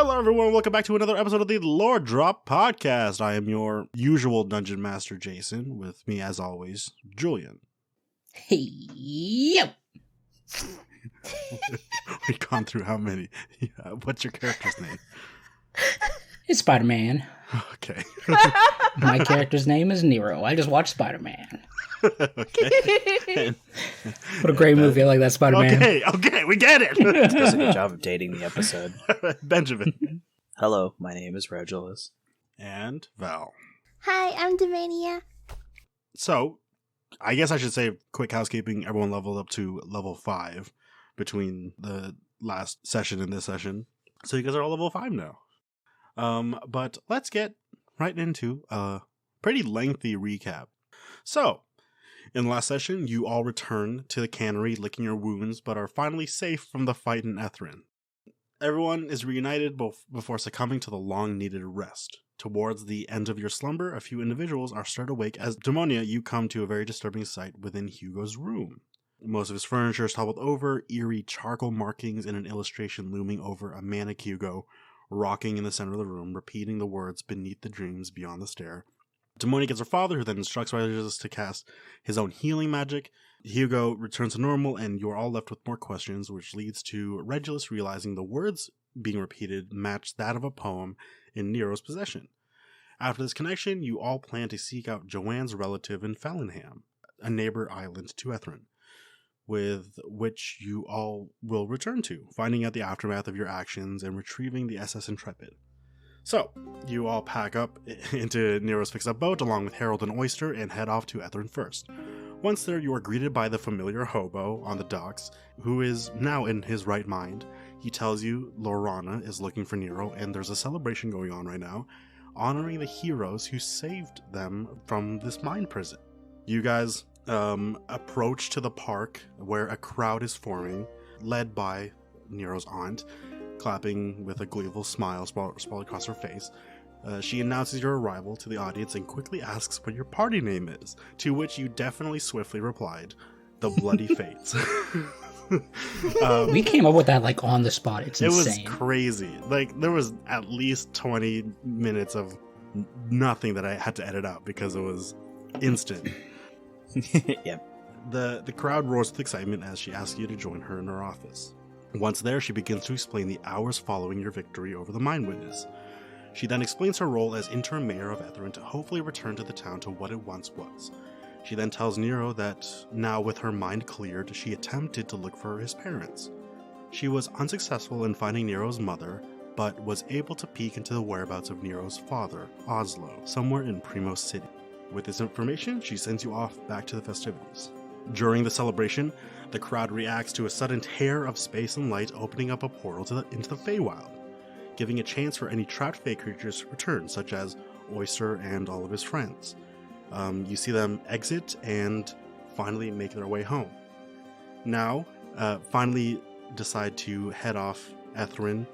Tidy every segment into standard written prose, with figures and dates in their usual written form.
Hello, everyone. Welcome back to another episode of the Lore Drop Podcast. I am your usual Dungeon Master, Jason. With me, as always, Julian. Hey, yep. We've gone through how many? What's your character's name? It's Spider-Man. Okay. My character's name is Nero. I just watched Spider-Man. Okay. What a great movie. I like that Spider-Man. Okay, we get it. Does a good job of dating the episode. Benjamin. Hello, my name is Regulus. And Val. Hi, I'm Devania. So, I guess I should say quick housekeeping. Everyone leveled up to level 5 between the last session and this session. So you guys are all level 5 now. But let's get right into a pretty lengthy recap. So, in the last session, you all returned to the cannery licking your wounds, but are finally safe from the fight in Ethrin. Everyone is reunited before succumbing to the long-needed rest. Towards the end of your slumber, a few individuals are stirred awake as Demonia, you come to a very disturbing sight within Hugo's room. Most of his furniture is toppled over, eerie charcoal markings and an illustration looming over a manic Hugo, rocking in the center of the room, repeating the words beneath the dreams beyond the stair. Demonia gets her father, who then instructs Regulus to cast his own healing magic. Hugo returns to normal, and you're all left with more questions, which leads to Regulus realizing the words being repeated match that of a poem in Nero's possession. After this connection, you all plan to seek out Joanne's relative in Fellenham, a neighbor island to Ethrin, with which you all will return to, finding out the aftermath of your actions and retrieving the SS Intrepid. So, you all pack up into Nero's fixed-up boat along with Harold and Oyster and head off to Ethrin first. Once there, you are greeted by the familiar hobo on the docks, who is now in his right mind. He tells you Lorana is looking for Nero, and there's a celebration going on right now, honoring the heroes who saved them from this mine prison. You guys approach to the park where a crowd is forming, led by Nero's aunt, clapping with a gleeful smile sprawled across her face. She announces your arrival to the audience and quickly asks what your party name is, to which you definitely swiftly replied, The Bloody Fates. We came up with that like on the spot. It's insane. It was crazy. Like, there was at least 20 minutes of nothing that I had to edit out because it was instant. Yep. The crowd roars with excitement as she asks you to join her in her office. Once there, she begins to explain the hours following your victory over the Mind Witness. She then explains her role as interim mayor of Ethrin to hopefully return to the town to what it once was. She then tells Nero that, now with her mind cleared, she attempted to look for his parents. She was unsuccessful in finding Nero's mother, but was able to peek into the whereabouts of Nero's father, Oslo, somewhere in Primos City. With this information, she sends you off back to the festivities. During the celebration, the crowd reacts to a sudden tear of space and light opening up a portal into the Feywild, giving a chance for any trapped Fey creatures to return, such as Oyster and all of his friends. You see them exit and finally make their way home. Now, finally decide to head off Ethrin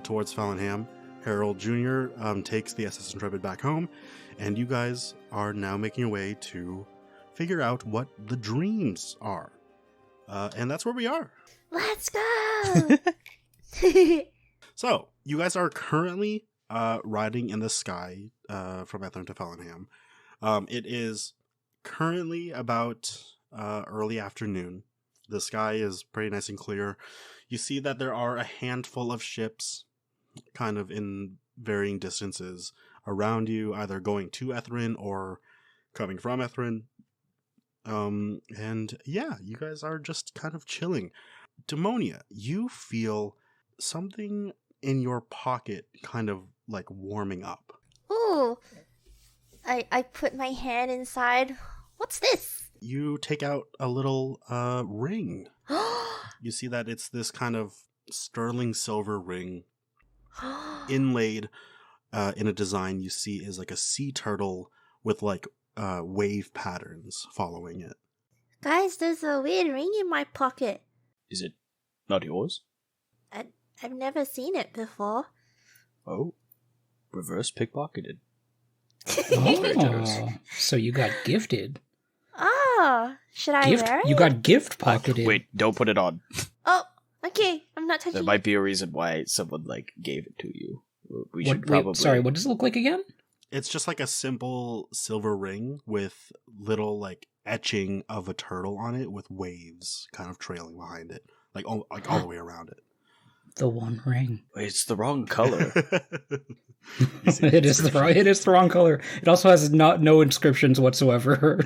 towards Fellenham. Harold Jr. Takes the SS Intrepid back home, and you guys are now making your way to figure out what the dreams are. And that's where we are. Let's go! So, you guys are currently riding in the sky from Ethrin to Fellenham. It is currently about early afternoon. The sky is pretty nice and clear. You see that there are a handful of ships kind of in varying distances around you, either going to Ethrin or coming from Ethrin. And yeah, you guys are just kind of chilling. Demonia, you feel something in your pocket kind of like warming up. Ooh. I put my hand inside. What's this? You take out a little ring. You see that it's this kind of sterling silver ring inlaid in a design you see is like a sea turtle with like wave patterns following it. Guys, there's a weird ring in my pocket. Is it not yours? I've never seen it before. Oh, reverse pickpocketed. Oh, so you got gifted. Oh, should I wear it? You got gift pocketed. Wait, don't put it on. Oh, okay. I'm I'm not touching There it. might be a reason why someone like gave it to you. We should What, probably. wait, sorry, what does it look like again? It's just like a simple silver ring with little like etching of a turtle on it with waves kind of trailing behind it, like all the way around it. The One Ring. Wait, it's the wrong color. It is the wrong color. It also has no inscriptions whatsoever.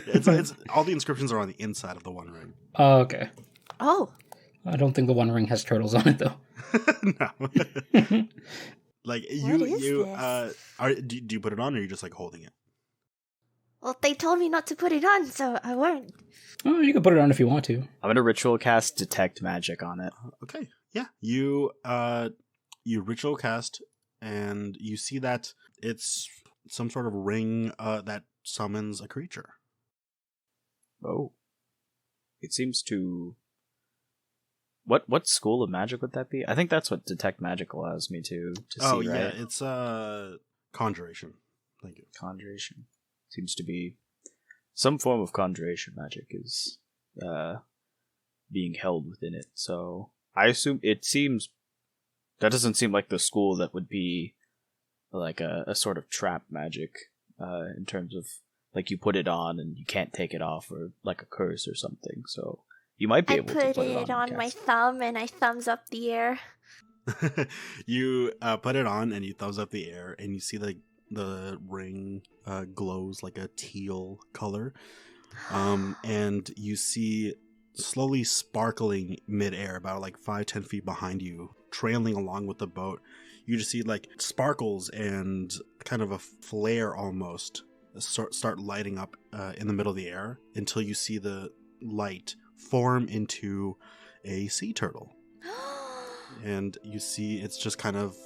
it's all the inscriptions are on the inside of the One Ring. Oh, okay. Oh. I don't think the One Ring has turtles on it though. No. Like What is you this? do you put it on or are you just like holding it? Well, they told me not to put it on, so I won't. Oh, you can put it on if you want to. I'm gonna ritual cast detect magic on it. Okay. Yeah. You ritual cast and you see that it's some sort of ring that summons a creature. Oh, it seems to. What school of magic would that be? I think that's what detect magic allows me to Oh see. yeah, Right? it's conjuration. Thank you. Conjuration seems to be some form of conjuration magic is being held within it. So I assume it seems that doesn't seem like the school that would be like a sort of trap magic in terms of like you put it on and you can't take it off, or like a curse or something. So you might be I able to put put it and on my cast it. thumb and I thumbs up the air. You put it on and you thumbs up the air and you see the ring glows like a teal color, and you see slowly sparkling midair about like 5-10 feet behind you, trailing along with the boat. You just see like sparkles and kind of a flare almost start lighting up in the middle of the air until you see the light form into a sea turtle. And you see it's just kind of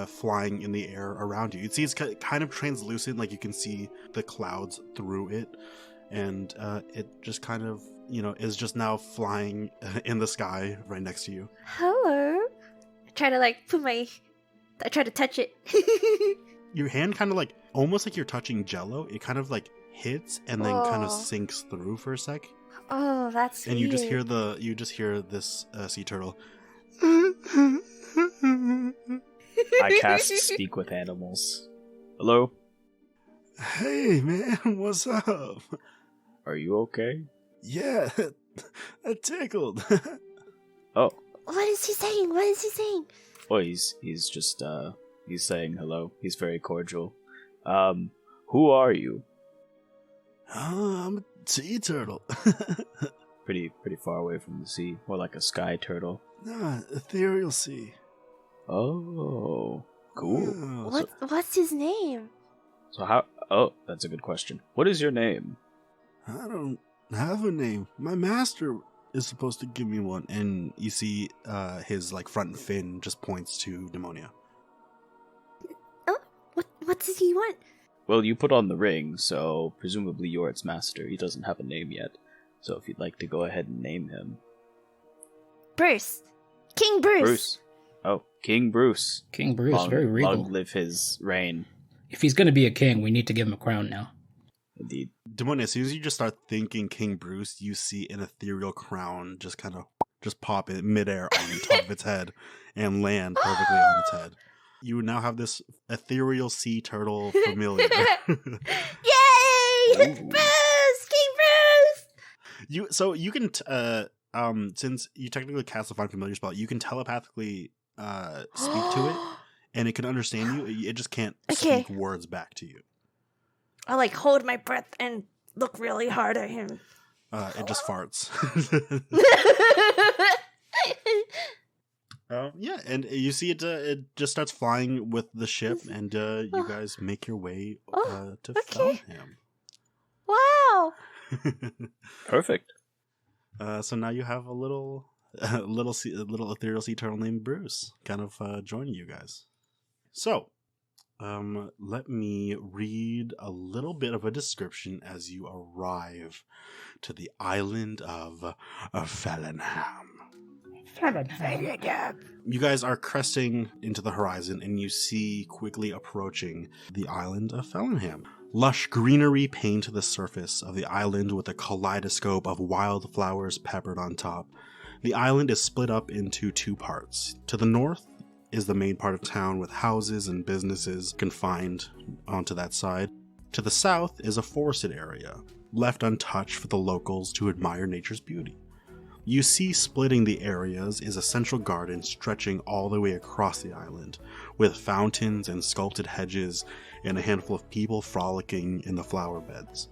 flying in the air around you. You see it's kind of translucent, like you can see the clouds through it, and it just kind of, is just now flying in the sky right next to you. Hello. I try to touch it. Your hand kind of like, almost like you're touching jello. It kind of like hits and then kind of Oh. sinks through for a sec. Oh, that's And you just weird. hear this sea turtle. I cast speak with animals. Hello, Hey man, what's up? are you okay? Yeah, that tickled. Oh, What is he saying? What is he saying? oh, he's just he's saying hello. He's very cordial. Who are you? I'm a sea turtle. Pretty far away from the sea, more like a sky turtle. Nah, ethereal sea. Oh, cool. Wow. What's his name? So how? Oh, that's a good question. What is your name? I don't have a name. My master is supposed to give me one. And you see his like front fin just points to Demonia. Oh, what does he want? Well, you put on the ring, so presumably you're its master. He doesn't have a name yet. So if you'd like to go ahead and name him. Bruce. King Bruce. Bruce. Oh, King Bruce. King Bruce, Long, very regal. long live his reign. If he's going to be a king, we need to give him a crown now. Indeed. Demonia, as soon as you just start thinking King Bruce, you see an ethereal crown just kind of just pop in midair on top of its head and land perfectly on its head. You now have this ethereal sea turtle familiar. Yay! It's Ooh. Bruce! King Bruce! You can since you technically cast a find familiar spell, you can telepathically speak to it, and it can understand you. It just can't Okay. speak words back to you. I like hold my breath and look really hard at him. It just farts. Yeah, and you see it. It just starts flying with the ship, and you guys make your way Oh, to okay. Fellenham. Wow! Perfect. So now you have a little ethereal sea turtle named Bruce, kind of joining you guys. So, let me read a little bit of a description as you arrive to the island of Fellenham. You guys are cresting into the horizon, and you see quickly approaching the island of Fellenham. Lush greenery paint the surface of the island with a kaleidoscope of wildflowers peppered on top. The island is split up into two parts. To the north is the main part of town with houses and businesses confined onto that side. To the south is a forested area, left untouched for the locals to admire nature's beauty. You see splitting the areas is a central garden stretching all the way across the island, with fountains and sculpted hedges and a handful of people frolicking in the flower beds.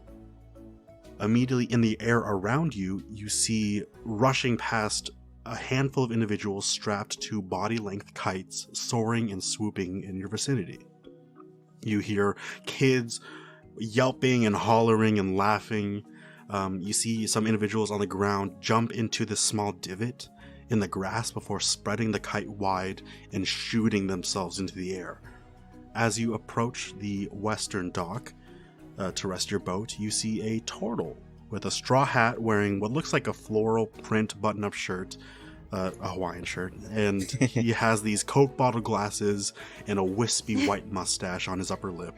Immediately in the air around you, you see rushing past a handful of individuals strapped to body-length kites soaring and swooping in your vicinity. You hear kids yelping and hollering and laughing. You see some individuals on the ground jump into this small divot in the grass before spreading the kite wide and shooting themselves into the air. As you approach the western dock to rest your boat, you see a turtle with a straw hat wearing what looks like a floral print button-up shirt, a Hawaiian shirt, and he has these Coke bottle glasses and a wispy white mustache on his upper lip,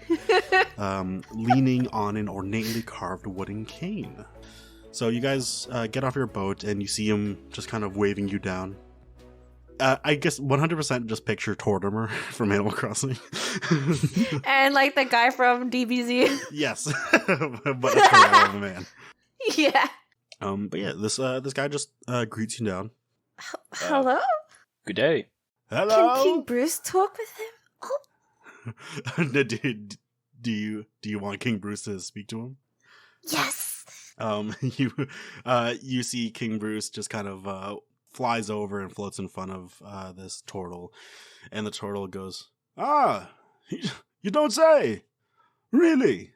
leaning on an ornately carved wooden cane. So you guys get off your boat and you see him just kind of waving you down. I guess 100% just picture Tortimer from Animal Crossing. And like the guy from DBZ. Yes, but a turtle of a man. Yeah. But yeah, this guy just greets you down. Hello? Good day. Hello. Can King Bruce talk with him? Oh, do you want King Bruce to speak to him? yes. You see King Bruce just kind of flies over and floats in front of this turtle, and the turtle goes, you don't say, really?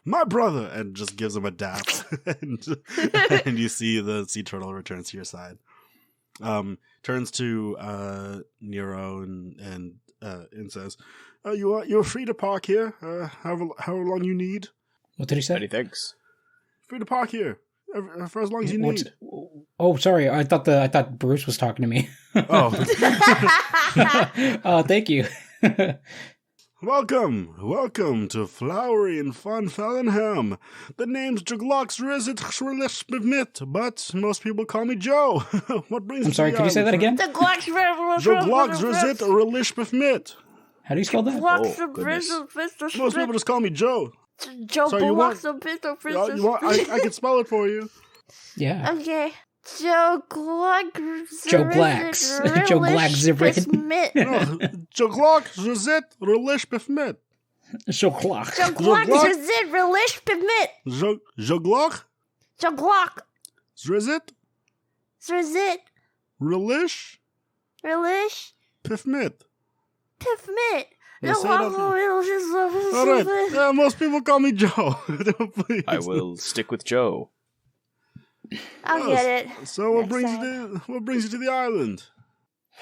My brother, and just gives him a dap, and you see the sea turtle returns to your side. Turns to Nero and says, "You're free to park here. However long you need. What did he say? Many thanks. Free to park here for as long as you need." Oh, sorry. I thought Bruce was talking to me. Oh, Thank you. Welcome to flowery and fun Fellenham. The name's Juglox Rizit, but most people call me Joe. What brings I'm sorry, could you say that again? Juglox Rizit Relishbefmit. How do you spell that? Most people just call me Joe. Joe So you want- Blocks I can spell it for you. Yeah. Okay. Joe Glock. Joe Blacks. Joe Black Zibrit. No, Juglox Rizit Relishbefmit. So clock. Joe Glock Zit Relish Pimit. Juglox Joe Glock Rizit Zit Relish Relish Pifmit. Pimit. Yeah, say it All right. Yeah, most people call me Joe. Please. I will stick with Joe. I'll get it. So what Next brings you to the island?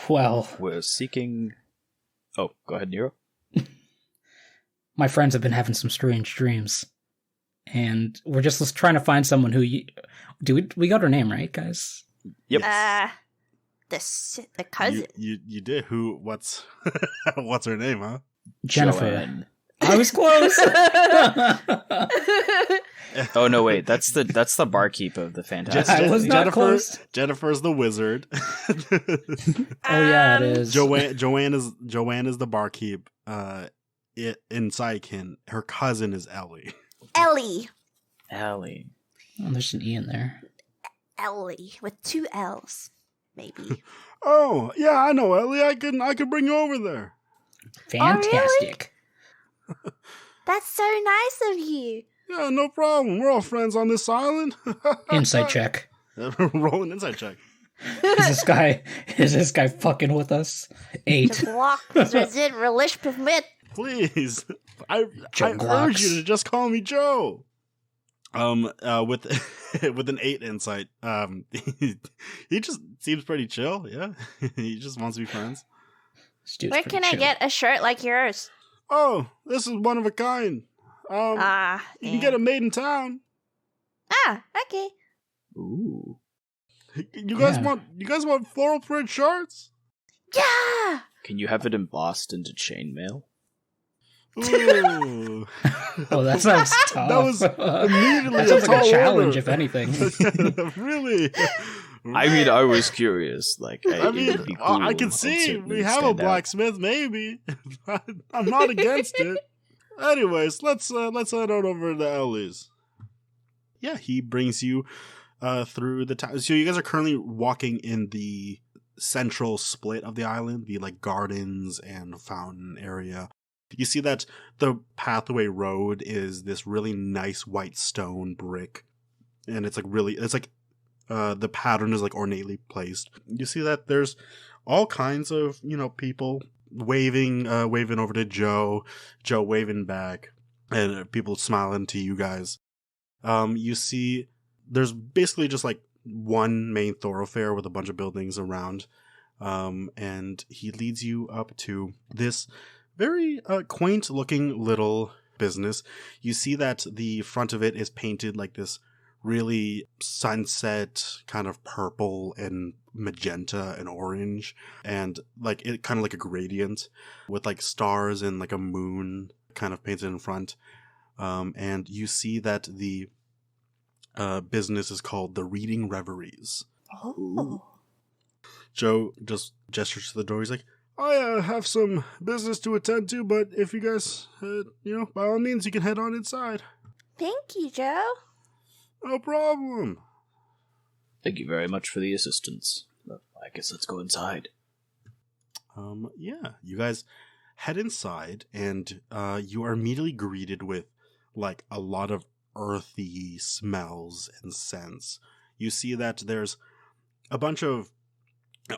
Well, We're seeking... Oh, go ahead, Nero. my friends have been having some strange dreams. And we're just trying to find someone who... we got her name, right, guys? Yep. The cousin. You did. What's what's her name, huh? Jennifer. Joanne. I was close! Oh no, wait. That's the barkeep of the Fantastic. I was not close. Jennifer's the wizard. Oh yeah, it is. Joanne is the barkeep. In Saikin, her cousin is Ellie. Ellie. Allie. Oh, there's an E in there. Ellie with 2 L's, maybe. Oh yeah, I know Ellie. I can bring you over there. Fantastic. That's so nice of you. Yeah, no problem. We're all friends on this island. Insight check. Roll an insight check. Is this guy fucking with us? 8. Glock Zit Relish Pimit. Please, I Joe urge Glocks. you to just call me Joe. With an 8 insight, he just seems pretty chill. Yeah, he just wants to be friends. Where can I get a shirt like yours? Oh, this is one of a kind. You can get it made in town. Okay. Ooh. You guys want floral print shirts? Yeah. Can you have it embossed into chainmail? Ooh. Oh, that sounds tough. That was immediately That sounds like a tall challenge, order. if anything. I mean, I was curious. Like, I it mean, would be cool I can and see certainly we have a stand out. blacksmith. Maybe I'm not against it. Anyways, let's head on over to Ellie's. Yeah, he brings you through the town. So you guys are currently walking in the central split of the island, the like gardens and fountain area. You see that the pathway road is this really nice white stone brick, and it's like the pattern is like ornately placed. You see that there's all kinds of people waving over to Joe waving back, and people smiling to you guys. You see there's basically just like one main thoroughfare with a bunch of buildings around, and he leads you up to this very quaint looking little business. You see that the front of it is painted like this really sunset kind of purple and magenta and orange, and like it kind of like a gradient with like stars and like a moon kind of painted in front. And you see that the business is called the Reading Reveries. Oh. Joe just gestures to the door. He's like, I have some business to attend to, but if you guys, by all means, you can head on inside. Thank you, Joe. No problem. Thank you very much for the assistance. I guess let's go inside. Yeah, you guys head inside, and you are immediately greeted with like a lot of earthy smells and scents. You see that there's a bunch of,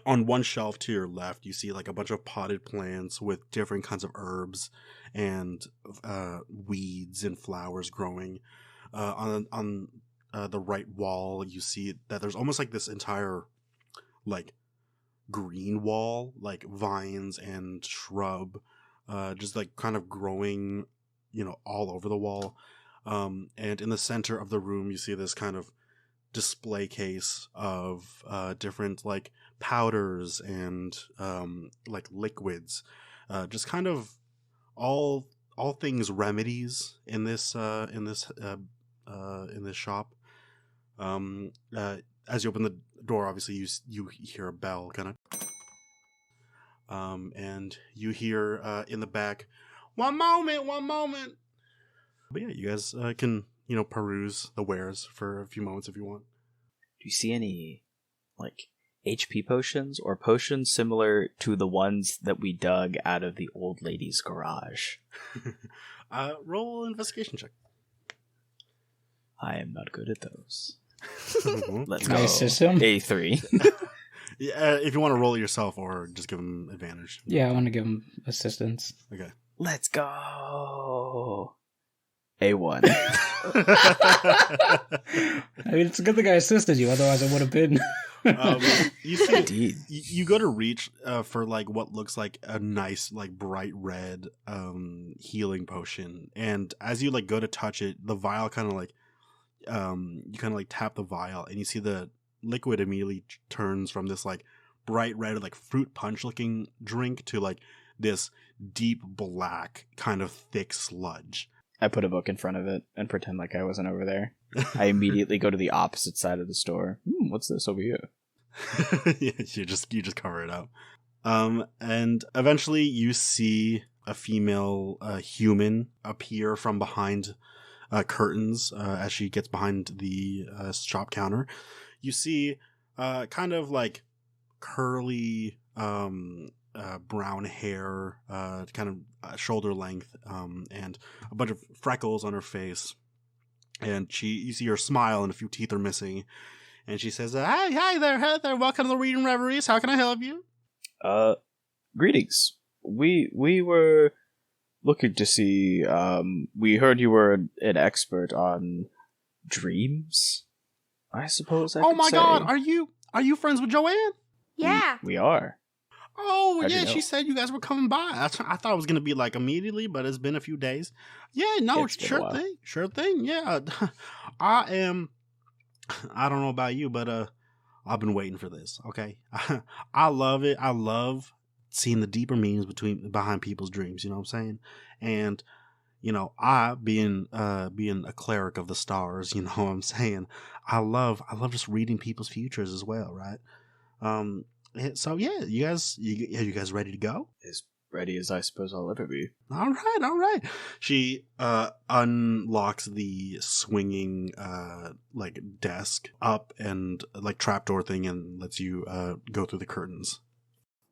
on one shelf to your left, you see like a bunch of potted plants with different kinds of herbs and weeds and flowers growing. On the right wall, you see that there's almost like this entire like green wall, like vines and shrub, just like kind of growing, all over the wall. And in the center of the room, you see this kind of display case of different like powders and like liquids, just kind of all things remedies in this shop. As you open the door, obviously you hear a bell kind of, and you hear in the back, one moment. But yeah, you guys can peruse the wares for a few moments if you want. Do you see any, like, HP potions or potions similar to the ones that we dug out of the old lady's garage? Roll investigation check. I am not good at those. Mhm. Let's Can go. I assist him? A3. Yeah, if you want to roll it yourself or just give him advantage. Yeah, I want to give him assistance. Okay. Let's go. A1. I mean, it's a good thing I assisted you, otherwise I would have been. You see, Indeed. you go to reach for like what looks like a nice like bright red healing potion, and as you like go to touch it, the vial kind of like you kind of like tap the vial, and you see the liquid immediately turns from this like bright red like fruit punch looking drink to like this deep black kind of thick sludge. I put a book in front of it and pretend like I wasn't over there. I immediately go to the opposite side of the store. What's this over here? Yeah, you just cover it up. And eventually you see a female human appear from behind curtains as she gets behind the shop counter. You see kind of like curly brown hair, kind of shoulder length, and a bunch of freckles on her face. And you see her smile and a few teeth are missing. And she says, hi there, Heather. Welcome to the Reading Reveries. How can I help you? Greetings. We were looking to see, we heard you were an expert on dreams, I suppose I Oh could my say. God, are you friends with Joanne? Yeah. We are. Oh, How'd yeah, you know? she said you guys were coming by. I thought it was going to be like immediately, but it's been a few days. Yeah, no, Yeah, it's been a while. sure thing. Yeah, I don't know about you, but I've been waiting for this, okay? I love it. I love seeing the deeper meanings behind people's dreams, you know what I'm saying? And I being a cleric of the stars, you know what I'm saying. I love just reading people's futures as well, right? So yeah, you guys ready to go? As ready as I suppose I'll ever be. All right. She unlocks the swinging like desk up and like trapdoor thing and lets you go through the curtains.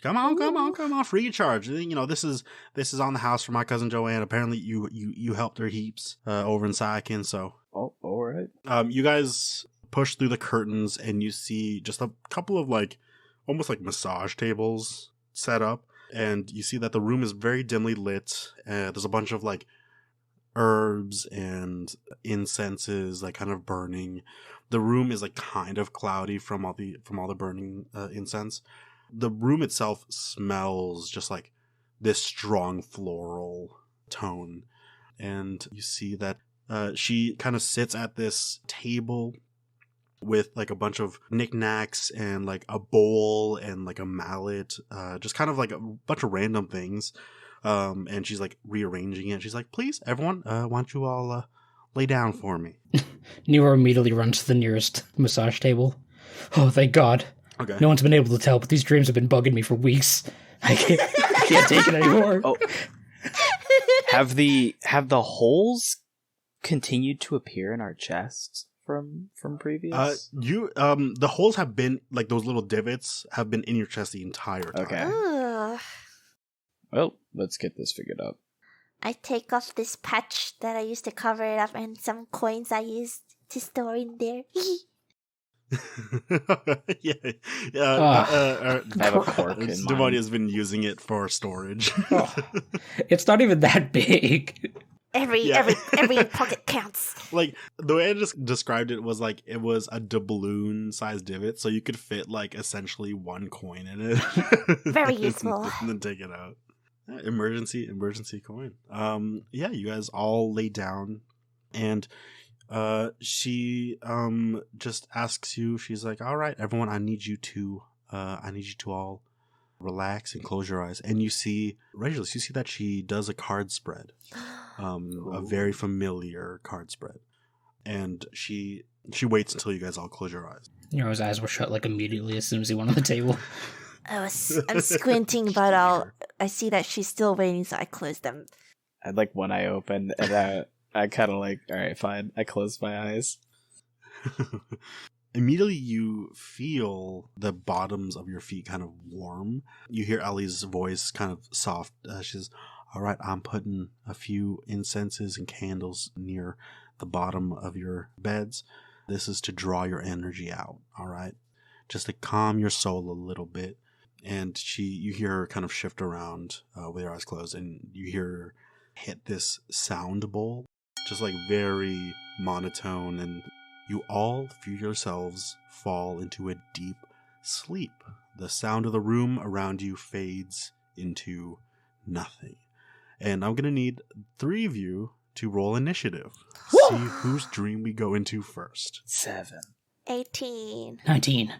Come on, free charge. This is on the house for my cousin Joanne. Apparently you helped her heaps over in Saikin, so. Oh, all right. You guys push through the curtains and you see just a couple of like almost like massage tables set up. And you see that the room is very dimly lit. There's a bunch of like herbs and incenses like kind of burning. The room is like kind of cloudy from all the burning incense. The room itself smells just like this strong floral tone. And you see that she kind of sits at this table with like a bunch of knickknacks and like a bowl and like a mallet, just kind of like a bunch of random things. And she's like rearranging it. She's like, please, everyone, why don't you all lay down for me? Nero immediately runs to the nearest massage table. Oh, thank God. Okay. No one's been able to tell, but these dreams have been bugging me for weeks. I can't take it anymore. Oh. Have the holes continued to appear in our chests from previous? The holes have been like those little divots have been in your chest the entire time. Okay. Ugh. Well, let's get this figured out. I take off this patch that I used to cover it up and some coins I used to store in there. Yeah. I have a cork in mine. Devoni has been using it for storage. It's not even that big. Every pocket counts. Like the way I just described it was like it was a doubloon sized divot, so you could fit like essentially one coin in it. Very useful. And then take it out. Yeah, emergency coin. Yeah, you guys all lay down, and she just asks you. She's like, "All right, everyone, I need you to all relax and close your eyes." And you see Regulus. You see that she does a card spread, a very familiar card spread, and she waits until you guys all close your eyes. Nero's eyes were shut like immediately as soon as he went on the table. I'm squinting, but I see that she's still waiting, so I close them. I had like one eye open, and I kind of like, all right, fine. I closed my eyes. Immediately, you feel the bottoms of your feet kind of warm. You hear Ellie's voice kind of soft. She says, "All right, I'm putting a few incenses and candles near the bottom of your beds. This is to draw your energy out, all right? Just to calm your soul a little bit." And you hear her kind of shift around with her eyes closed, and you hear her hit this sound bowl, just like very monotone, and you all feel yourselves fall into a deep sleep. The sound of the room around you fades into nothing. And I'm going to need 3 of you to roll initiative. See whose dream we go into first. 7. 18. 19.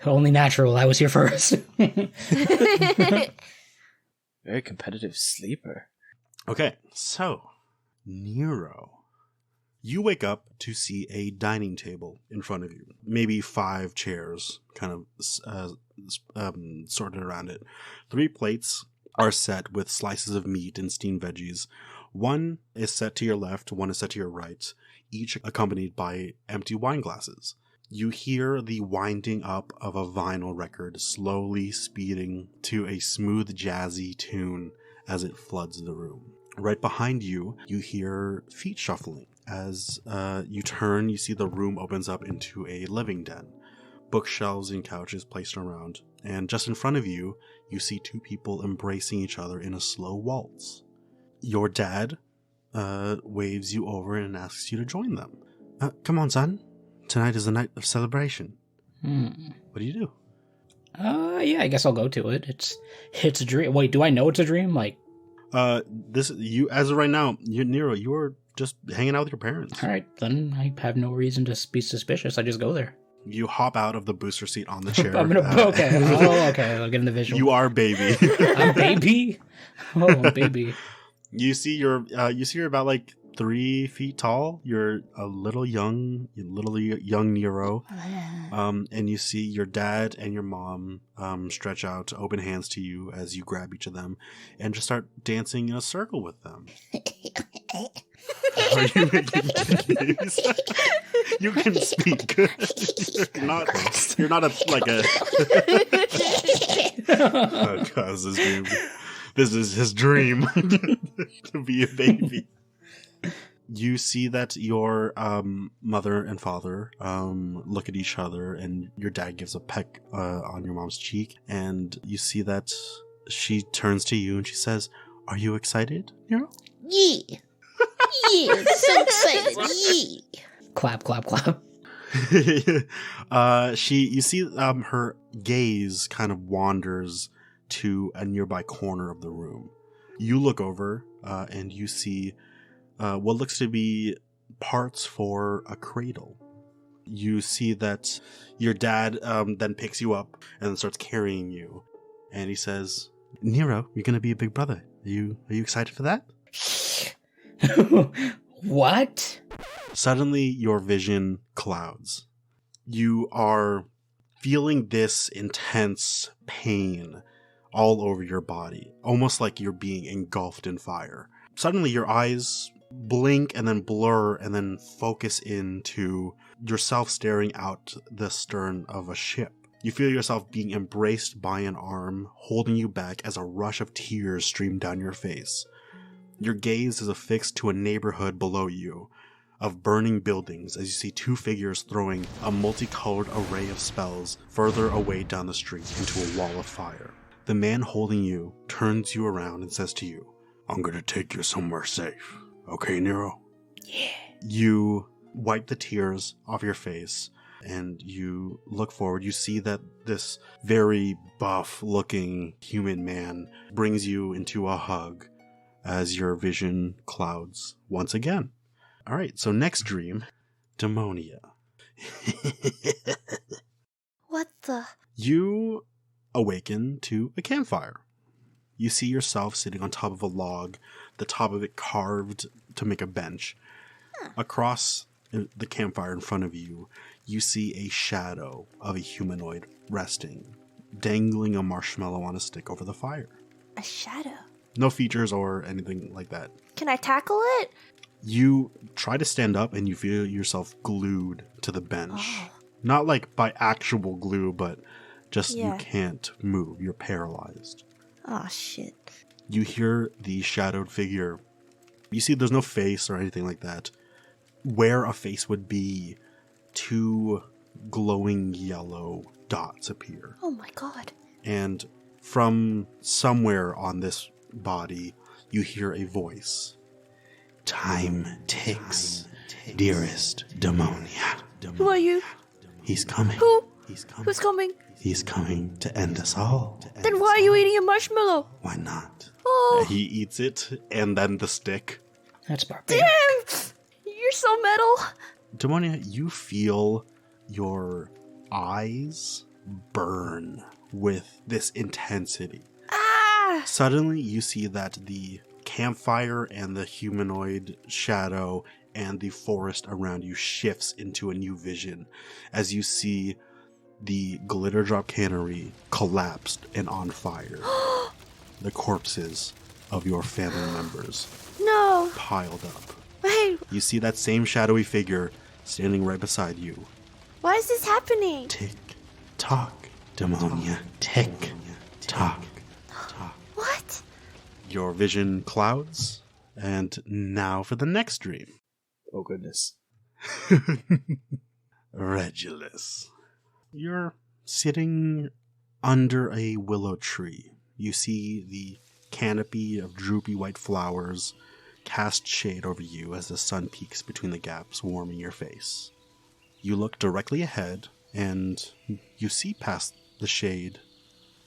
Only natural. I was here first. Very competitive sleeper. Okay, so Nero, you wake up to see a dining table in front of you. Maybe 5 chairs kind of sorted around it. 3 plates are set with slices of meat and steamed veggies. 1 is set to your left, 1 is set to your right, each accompanied by empty wine glasses. You hear the winding up of a vinyl record slowly speeding to a smooth jazzy tune as it floods the room. Right behind you, you hear feet shuffling. As you turn, you see the room opens up into a living den. Bookshelves and couches placed around. And just in front of you, you see 2 people embracing each other in a slow waltz. Your dad waves you over and asks you to join them. Come on, son. Tonight is a night of celebration. What do you do? Yeah, I guess I'll go to it. It's a dream. Wait, do I know it's a dream? Like, you as of right now, Nero, you are just hanging out with your parents. All right, then I have no reason to be suspicious. I just go there. You hop out of the booster seat on the chair. Okay. I'll get in the visual. You are baby. I'm baby? Oh, baby. You see you're about like 3 feet tall. You're a little young Nero. And you see your dad and your mom stretch out open hands to you as you grab each of them and just start dancing in a circle with them. Are you making babies? You can speak. You're not like a. Oh God, this is his dream to be a baby. You see that your mother and father look at each other, and your dad gives a peck on your mom's cheek, and you see that she turns to you and she says, "Are you excited, Nero?" Yeah. Yeah, so excited. Yeah. Clap, clap, clap. You see her gaze kind of wanders to a nearby corner of the room. You look over and you see what looks to be parts for a cradle. You see that your dad then picks you up and starts carrying you, and he says, "Nero, you're gonna be a big brother. Are you excited for that?" What? Suddenly, your vision clouds. You are feeling this intense pain all over your body, almost like you're being engulfed in fire. Suddenly, your eyes blink and then blur and then focus into yourself staring out the stern of a ship. You feel yourself being embraced by an arm, holding you back as a rush of tears stream down your face. Your gaze is affixed to a neighborhood below you of burning buildings as you see 2 figures throwing a multicolored array of spells further away down the street into a wall of fire. The man holding you turns you around and says to you, "I'm gonna take you somewhere safe. Okay, Nero?" Yeah. You wipe the tears off your face and you look forward. You see that this very buff-looking human man brings you into a hug as your vision clouds once again. All right, so next dream, Demonia. What the? You awaken to a campfire. You see yourself sitting on top of a log, the top of it carved to make a bench. Across the campfire in front of you, you see a shadow of a humanoid resting, dangling a marshmallow on a stick over the fire. A shadow? No features or anything like that. Can I tackle it? You try to stand up and you feel yourself glued to the bench. Oh. Not like by actual glue, but just Yeah. you can't move. You're paralyzed. Oh, shit. You hear the shadowed figure. You see there's no face or anything like that. Where a face would be, 2 glowing yellow dots appear. Oh my god. And from somewhere on this body, you hear a voice. "Time ticks, dearest Demonia. Who are you? He's coming. Who? He's coming. Who's coming? He's coming to end us all. Then why are you eating a marshmallow? Why not?" Oh, He eats it, and then the stick. That's barbaric. damn! You're so metal. Demonia, you feel your eyes burn with this intensity. Ah! Suddenly, you see that the campfire and the humanoid shadow and the forest around you shifts into a new vision as you see the glitter drop cannery collapsed and on fire. The corpses of your family members No. piled up. Wait, You see that same shadowy figure standing right beside you. why is this happening? Tick, tock, Demonia. Tick, tock, tock. What? Your vision clouds, and now for the next dream. Oh goodness. Regulus. You're sitting under a willow tree. You see the canopy of droopy white flowers cast shade over you as the sun peeks between the gaps, warming your face. You look directly ahead, and you see past the shade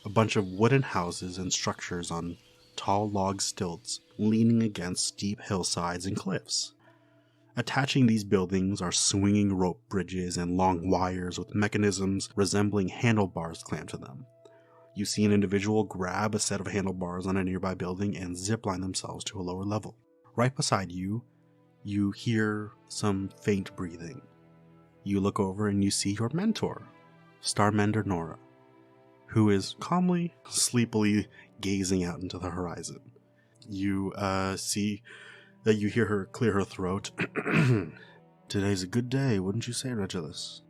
a bunch of wooden houses and structures on tall log stilts leaning against steep hillsides and cliffs. Attaching these buildings are swinging rope bridges and long wires with mechanisms resembling handlebars clamped to them. You see an individual grab a set of handlebars on a nearby building and zipline themselves to a lower level. Right beside you, you hear some faint breathing. You look over and you see your mentor, Starmender Nora, who is calmly, sleepily gazing out into the horizon. You see that you hear her clear her throat. Today's a good day, wouldn't you say, Regulus?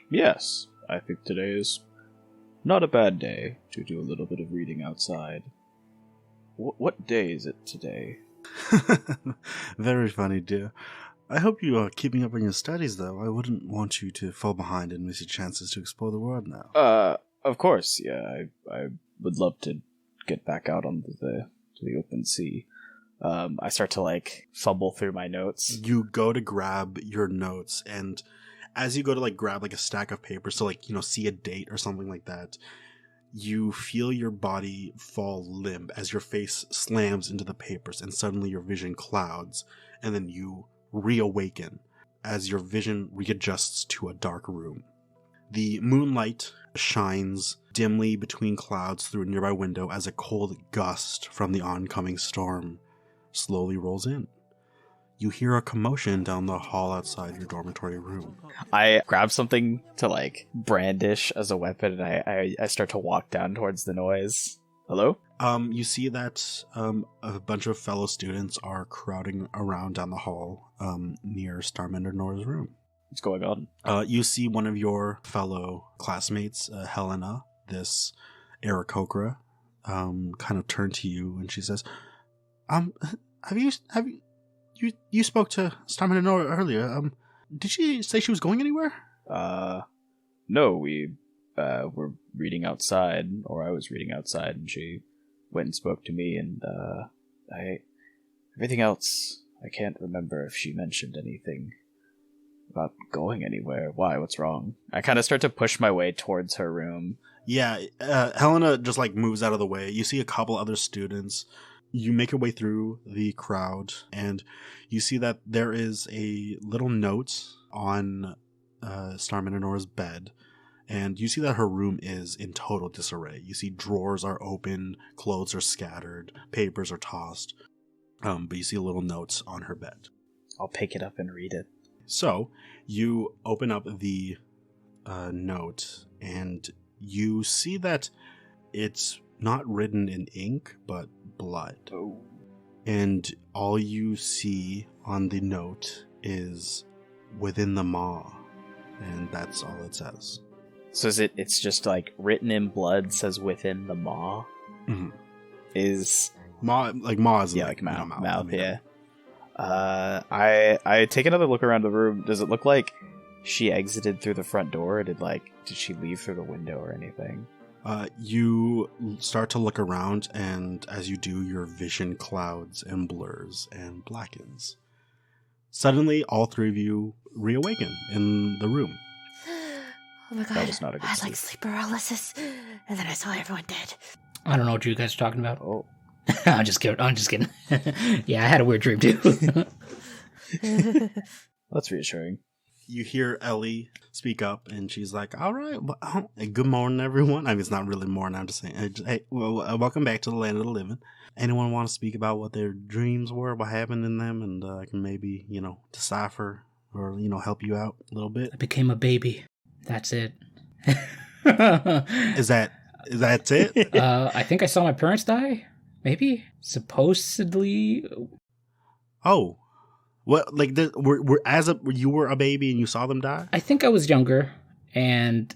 Yes. I think today is not a bad day to do a little bit of reading outside. What day is it today? Very funny, dear. I hope you are keeping up on your studies, though. I wouldn't want you to fall behind and miss your chances to explore the world now. Of course, yeah. I would love to get back out onto the open sea. I start to, fumble through my notes. You go to grab your notes, and as you go to, grab, a stack of papers to, see a date or something like that, you feel your body fall limp as your face slams into the papers, and suddenly your vision clouds, and then you reawaken as your vision readjusts to a dark room. The moonlight shines dimly between clouds through a nearby window as a cold gust from the oncoming storm slowly rolls in. You hear a commotion down the hall outside your dormitory room. I grab something to brandish as a weapon, and I start to walk down towards the noise. Hello? You see that a bunch of fellow students are crowding around down the hall near Starmender Nora's room. What's going on? You see one of your fellow classmates, Helena, this Aarakocra, kind of turn to you, and she says, you spoke to Starmender Nora earlier. Did she say she was going anywhere? No, we were reading outside, or I was reading outside, and she went and spoke to me, and everything else, I can't remember if she mentioned anything about going anywhere. Why? What's wrong? I kind of start to push my way towards her room. Yeah, Helena just moves out of the way. You see a couple other students. You make your way through the crowd, and you see that there is a little note on Starmender Nora's bed, and you see that her room is in total disarray. You see drawers are open, clothes are scattered, papers are tossed, but you see a little note on her bed. I'll pick it up and read it. So, you open up the note, and you see that it's not written in ink, but blood. Oh. And all you see on the note is within the maw, and that's all it says. So it's just written in blood, says within the maw? Mm-hmm. Is maw, maw is mouth, mouth, yeah. I take another look around the room. Does it look like she exited through the front door, or did she leave through the window or anything? You start to look around, and as you do, your vision clouds and blurs and blackens. Suddenly, all three of you reawaken in the room. Oh my god, That was not a good I had sleep. sleep paralysis, and then I saw everyone dead. I don't know what you guys are talking about. Oh. I'm just kidding. Yeah, I had a weird dream too. That's reassuring. You hear Ellie speak up, and she's like, all right, well, good morning, everyone. I mean, it's not really morning, I'm just saying. Hey, welcome back to the land of the living. Anyone want to speak about what their dreams were, what happened in them, and I can maybe, decipher or, help you out a little bit? I became a baby. That's it. Is that it? I think I saw my parents die. Maybe? Supposedly. Oh. What, you were a baby and you saw them die? I think I was younger, and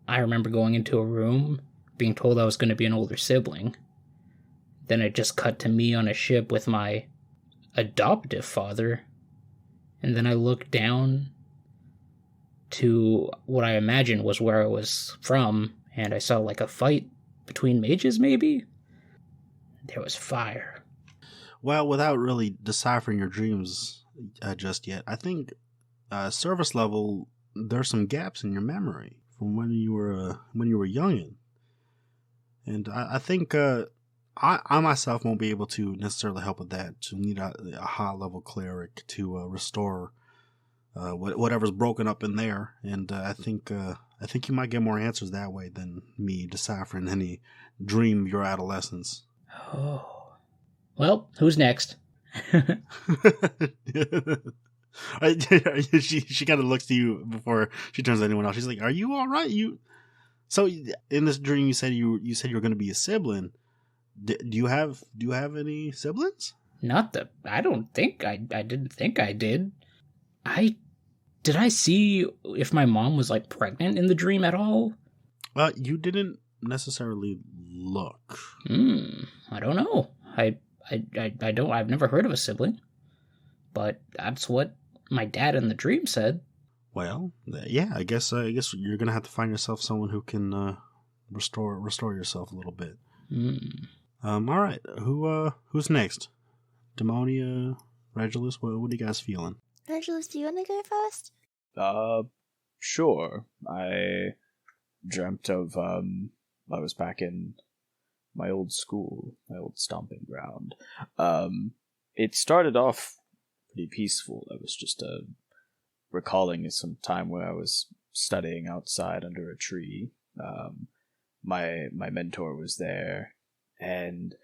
I remember going into a room, being told I was going to be an older sibling. Then it just cut to me on a ship with my adoptive father, and then I looked down to what I imagined was where I was from, and I saw a fight between mages, maybe? There was fire. Well, without really deciphering your dreams just yet, I think service level, there's some gaps in your memory from when you were youngin'. And I think I myself won't be able to necessarily help with that. To need a high level cleric to restore whatever's broken up in there, and I think you might get more answers that way than me deciphering any dream of your adolescence. Oh. Well, who's next? She kind of looks to you before she turns to anyone else. She's like, "Are you all right? So in this dream, you said you were going to be a sibling. Do you have any siblings?" I don't think I didn't think I did. Did I see if my mom was like pregnant in the dream at all? You didn't necessarily look. I don't know. I don't. I've never heard of a sibling, but that's what my dad in the dream said. Well, yeah. I guess you're gonna have to find yourself someone who can restore yourself a little bit. All right. Who's next? Demonia, Regulus. What are you guys feeling? Regulus, do you want to go first? Sure. I dreamt of I was back in my old school, my old stomping ground. It started off pretty peaceful. I was just recalling some time where I was studying outside under a tree. My mentor was there, and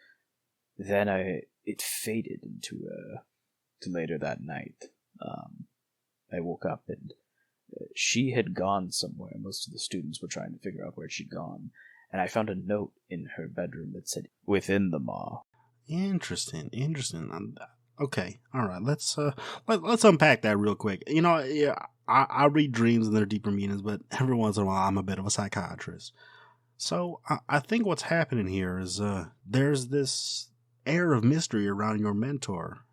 then it faded into to later that night. I woke up and she had gone somewhere. Most of the students were trying to figure out where she'd gone, and I found a note in her bedroom that said, "Within the maw." Interesting. Okay, all right. Let's unpack that real quick. You know, yeah, I read dreams and their deeper meanings, but every once in a while I'm a bit of a psychiatrist. So I think what's happening here is there's this air of mystery around your mentor.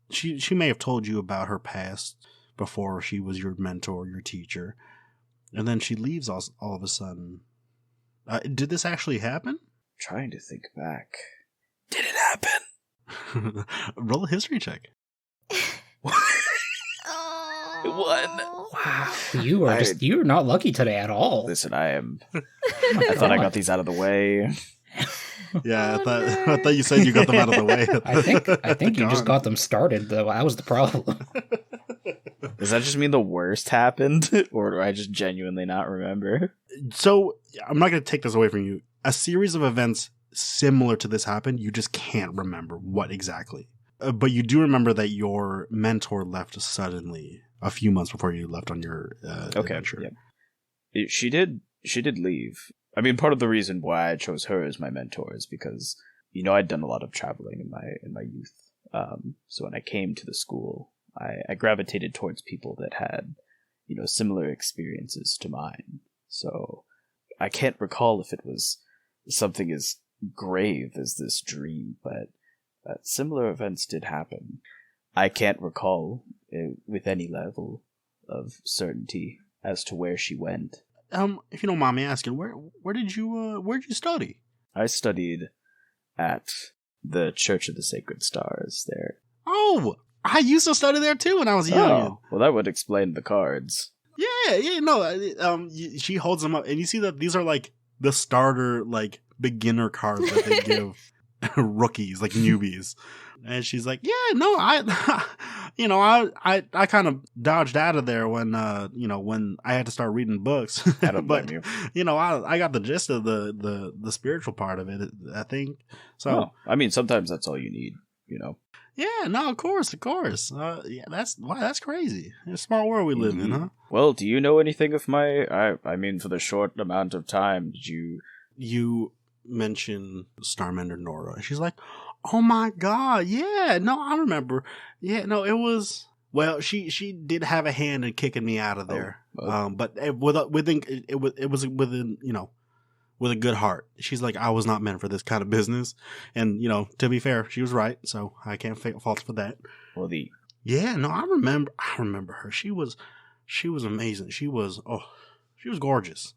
She may have told you about her past before she was your mentor, your teacher, and then she leaves all of a sudden. Did this actually happen? Trying to think back. Did it happen? Roll a history check. One. Wow, you're not lucky today at all. Listen, I thought I got these out of the way. Yeah, I thought you said you got them out of the way. I think you just got them started, though. That was the problem. Does that just mean the worst happened? Or do I just genuinely not remember? So, I'm not going to take this away from you. A series of events similar to this happened. You just can't remember what exactly. But you do remember that your mentor left suddenly a few months before you left on your adventure. Yep. She did leave. I mean, part of the reason why I chose her as my mentor is because, I'd done a lot of traveling in my youth. So when I came to the school, I gravitated towards people that had, similar experiences to mine. So I can't recall if it was something as grave as this dream, but similar events did happen. I can't recall with any level of certainty as to where she went. If you don't mind me asking, where'd you study? I studied at the Church of the Sacred Stars there. Oh, I used to study there too when I was young. Oh, well, that would explain the cards. Yeah, no. She holds them up, and you see that these are like the starter, like beginner cards that they give rookies, like newbies. And she's like, "Yeah, no, I kind of dodged out of there when when I had to start reading books. I don't blame you. I got the gist of the spiritual part of it. I think so. Oh, I mean, sometimes that's all you need. Yeah, no, of course. Yeah, that's crazy. It's a small world we live in, huh? Well, do you know anything of my? I mean, for the short amount of time, did you mention Starmender Nora? She's like, "Oh my god, yeah, no, I remember. Yeah, no, it was." Well, she did have a hand in kicking me out of there, but it was within with a good heart. She's like, "I was not meant for this kind of business," and to be fair, she was right, so I can't fault for that. Well, I remember her. She was amazing. She was gorgeous.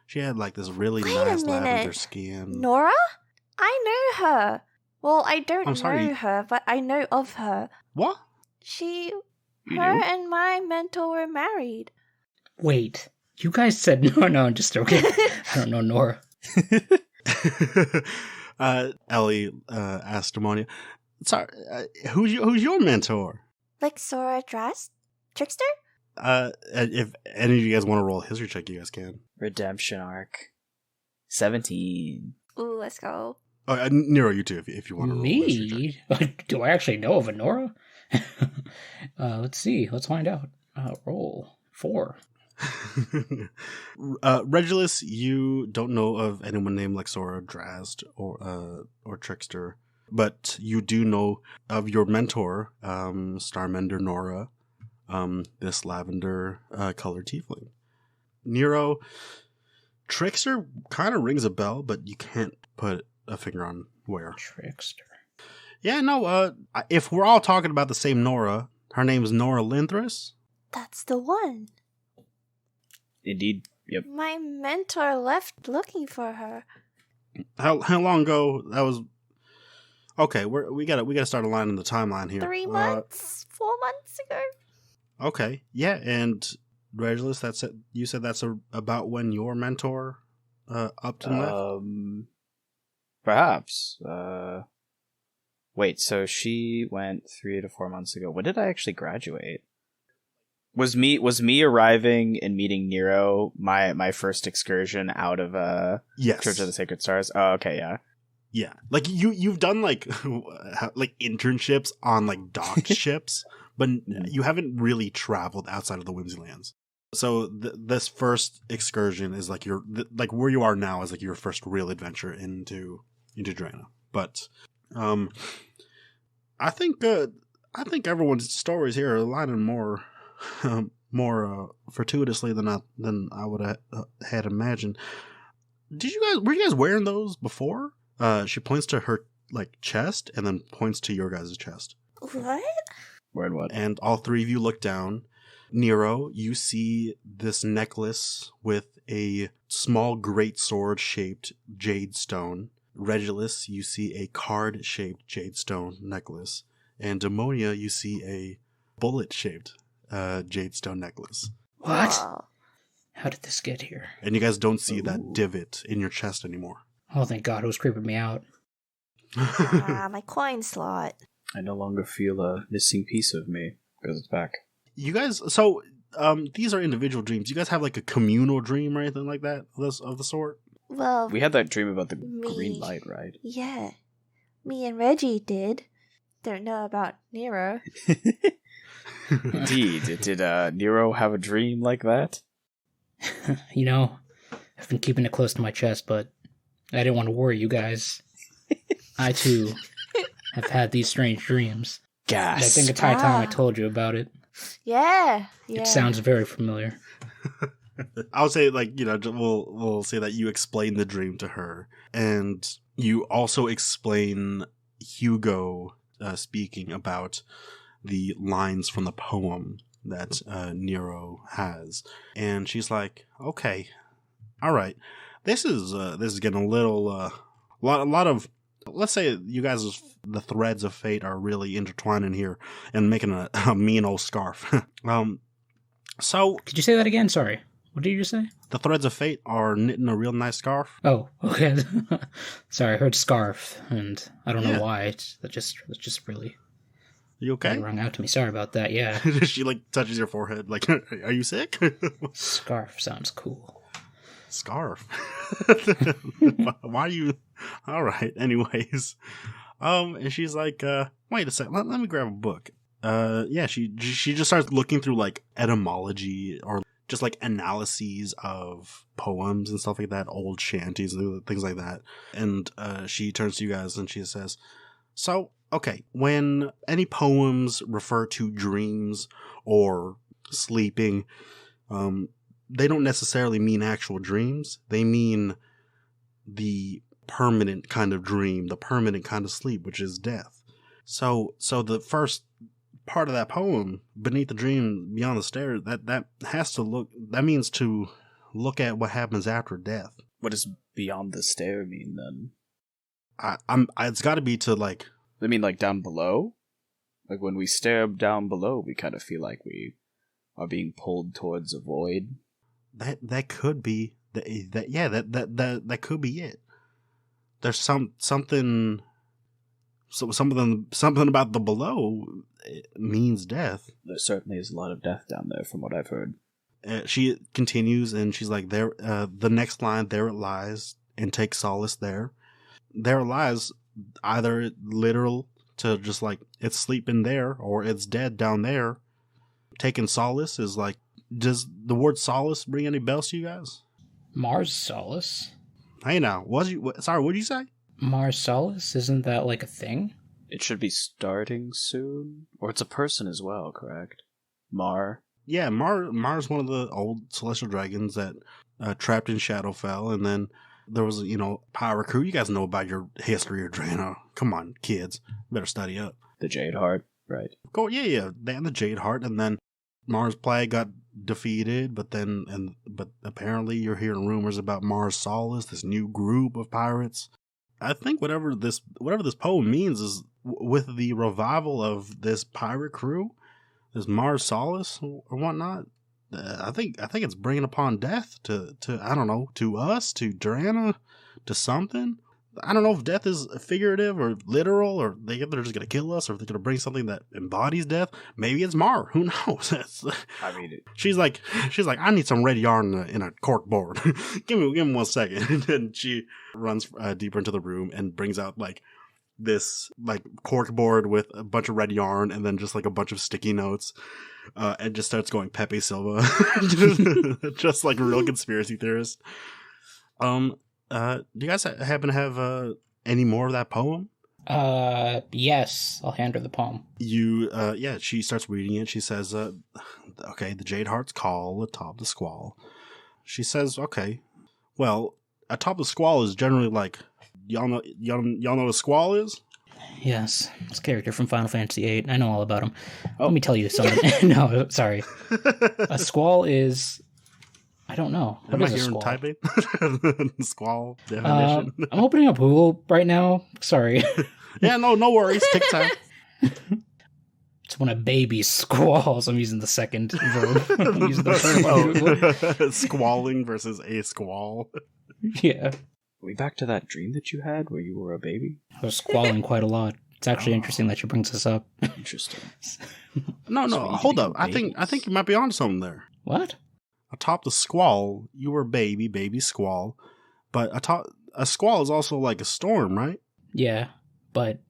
She had like this really nice lavender skin. Nora? I know her. Well, I don't know her, but I know of her. What? Her and my mentor were married. Wait, you guys said no, I'm just okay. I don't know Nora. Ellie asked Demonia, "Sorry, who's your mentor?" Like Sora Drast? Trickster? If any of you guys want to roll a history check, you guys can. Redemption arc. 17. Ooh, let's go. Oh, Nero, you too, if you want to roll a history check. Me? Do I actually know of a Nora? Let's see. Let's find out. Roll 4. Regulus, you don't know of anyone named Lexora, Drast, or Trickster, but you do know of your mentor, Starmender Nora, this lavender colored tiefling. Nero, Trickster kind of rings a bell, but you can't put a finger on where. Trickster. Yeah, no, if we're all talking about the same Nora, her name is Nora Linthris. That's the one. Indeed. Yep. My mentor left looking for her. How long ago that was? Okay, we gotta start aligning the timeline here. 3 months? 4 months ago? Okay, yeah, and Regulus, you said that's about when your mentor upped and left? Perhaps. Wait, so she went 3 to 4 months ago. When did I actually graduate? Was me arriving and meeting Nero my first excursion out of Yes. Church of the Sacred Stars? Oh, okay, yeah. Yeah, like you've done like internships on like docked ships, but you haven't really traveled outside of the Whimsylands. So this first excursion is like like where you are now is like your first real adventure into Drana. But I think everyone's stories here are aligning more fortuitously than I would have had imagined. Were you guys wearing those before? She points to her like chest and then points to your guys' chest. What? Wearing what? And all three of you look down. Nero, you see this necklace with a small great sword shaped jade stone. Regulus, you see a card shaped jade stone necklace. And Demonia, you see a bullet shaped jade stone necklace. What? Wow. How did this get here? And you guys don't see that divot in your chest anymore. Oh, thank God, it was creeping me out. My coin slot. I no longer feel a missing piece of me because it's back. You guys, so these are individual dreams. You guys have like a communal dream or anything like that of the sort? Well, We had that dream about the green light, right? yeah. Me and Reggie did. Don't know about Nero. Indeed. Did Nero have a dream like that? You know, I've been keeping it close to my chest, but I didn't want to worry you guys. I, too, have had these strange dreams. Gas. I think it's high time I told you about it. Yeah. It sounds very familiar. I'll say, like, we'll say that you explain the dream to her, and you also explain Hugo speaking about the lines from the poem that Nero has, and she's like, "Okay, all right, this is getting a little lot of." Let's say you guys, the threads of fate are really intertwining here and making a mean old scarf. So Could you say that again? Sorry. What did you just say? the threads of fate are knitting a real nice scarf. Oh, okay. Sorry, I heard scarf, and I don't Yeah. know why. That just really You okay? rung out to me. Sorry about that. Yeah, She like touches your forehead. Like, are you sick? scarf sounds cool. Scarf. Why are you? All right. Anyways, and she's like, wait a second. Let me grab a book. Yeah. She just starts looking through like etymology or just like analyses of poems and stuff like that, old shanties and things like that. And she turns to you guys and she says, "So, okay, when any poems refer to dreams or sleeping, they don't necessarily mean actual dreams. They mean the permanent kind of dream, the permanent kind of sleep, which is death. So the first part of that poem, Beneath the Dream, Beyond the Stairs, that means to look at what happens after death. What does beyond the stair mean then? It's got to be to like. I mean, like down below? Like when we stare down below, we kind of feel like we are being pulled towards a void. That could be that could be it. there's something about the below means death. There certainly is a lot of death down there, from what I've heard. She continues, and she's like, "There, the next line, there it lies, and take solace there. There it lies, either literal to just like it's sleeping there, or it's dead down there. Taking solace is like, does the word solace ring any bells to you guys? Mars Solace? Hey now, sorry, what did you say? Mars Solace? Isn't that like a thing? It should be starting soon, or it's a person as well, correct? Mar. Yeah, Mar's one of the old celestial dragons that trapped in Shadowfell, and then there was, pirate crew. You guys know about your history of Drano. Come on, kids, better study up. The Jade Heart, right? Oh yeah, they had the Jade Heart, and then Mars Plague got defeated, but apparently you're hearing rumors about Mars Solace, this new group of pirates. I think whatever this poem means is with the revival of this pirate crew, this Mars Solace or whatnot. I think it's bringing upon death to I don't know, to us, to Drana, to something. I don't know if death is figurative or literal, or they're just gonna kill us, or if they're gonna bring something that embodies death. Maybe it's Mar. Who knows? I mean, she's like, I need some red yarn in a cork board. give me 1 second. And she runs deeper into the room and brings out like this like cork board with a bunch of red yarn and then just like a bunch of sticky notes. And just starts going Pepe Silva, just like a real conspiracy theorist. Do you guys happen to have any more of that poem? Yes. I'll hand her the poem. She starts reading it. She says, okay, the Jade Heart's call atop the squall. She says, okay, well, atop the squall is generally like, y'all know what a squall is? Yes, it's a character from Final Fantasy VIII. I know all about him. Let me tell you something. No, sorry. A squall is... I don't know. What is a squall? Typing? Squall definition. I'm opening up Google right now. Sorry. Yeah, no worries. Take time. It's when a baby squalls. I'm using the second verb. I'm using the first one. Squalling versus a squall. Yeah. Are we back to that dream that you had where you were a baby? I was squalling quite a lot. It's actually interesting that she brings this up. Interesting. No, hold up. I think you might be onto something there. What? Atop the squall, you were baby squall, but a squall is also like a storm, right? Yeah, but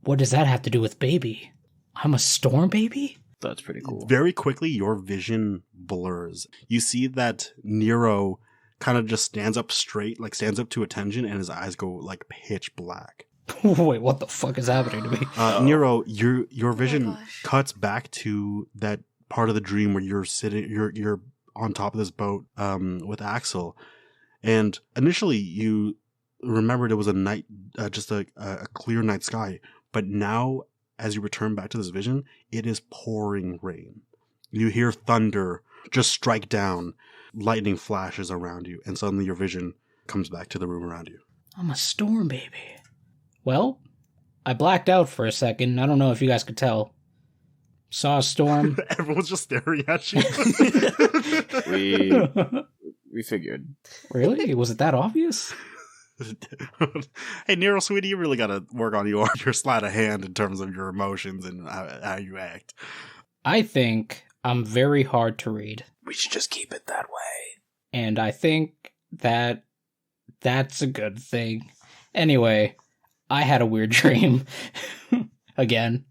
what does that have to do with baby? I'm a storm baby? That's pretty cool. Very quickly, your vision blurs. You see that Nero kind of just stands up straight, like stands up to attention, and his eyes go like pitch black. Wait, what the fuck is happening to me? Nero, your vision cuts back to that part of the dream where you're sitting, you're on top of this boat with Axel, and initially you remembered it was a night, just a clear night sky, but now as you return back to this vision, it is pouring rain. You hear thunder just strike down, lightning flashes around you, and suddenly your vision comes back to the room around you. I'm a storm baby. Well, I blacked out for a second. I don't know if you guys could tell. Saw a storm. Everyone's just staring at you. We figured. Really? Was it that obvious? Hey, Nero, sweetie, you really got to work on your sleight of hand in terms of your emotions and how you act. I think I'm very hard to read. We should just keep it that way. And I think that that's a good thing. Anyway, I had a weird dream. Again.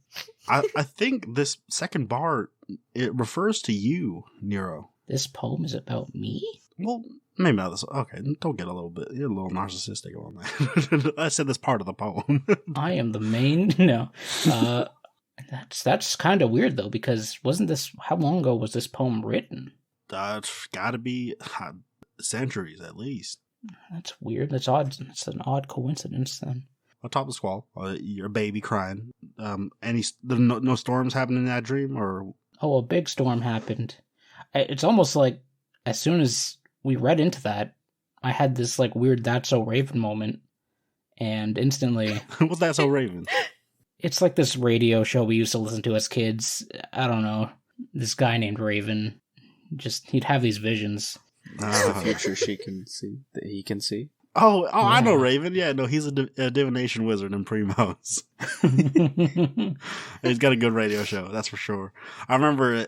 I think this second bar, it refers to you, Nero. This poem is about me? Well, maybe not this. Okay, don't get you're a little narcissistic on that. I said this part of the poem. I am the main... No. That's kind of weird, though, because wasn't this... How long ago was this poem written? That's gotta be centuries, at least. That's weird. That's odd. It's an odd coincidence, then. Atop the squall, your baby crying. No storms happening in that dream, or? Oh, a big storm happened. It's almost like as soon as we read into that, I had this like weird "That's So Raven" moment, and instantly, what's That So Raven? It's like this radio show we used to listen to as kids. I don't know. This guy named Raven, he'd have these visions. The future she can see that he can see. I know Raven. Yeah, no, he's a divination wizard in Primos. He's got a good radio show, that's for sure. I remember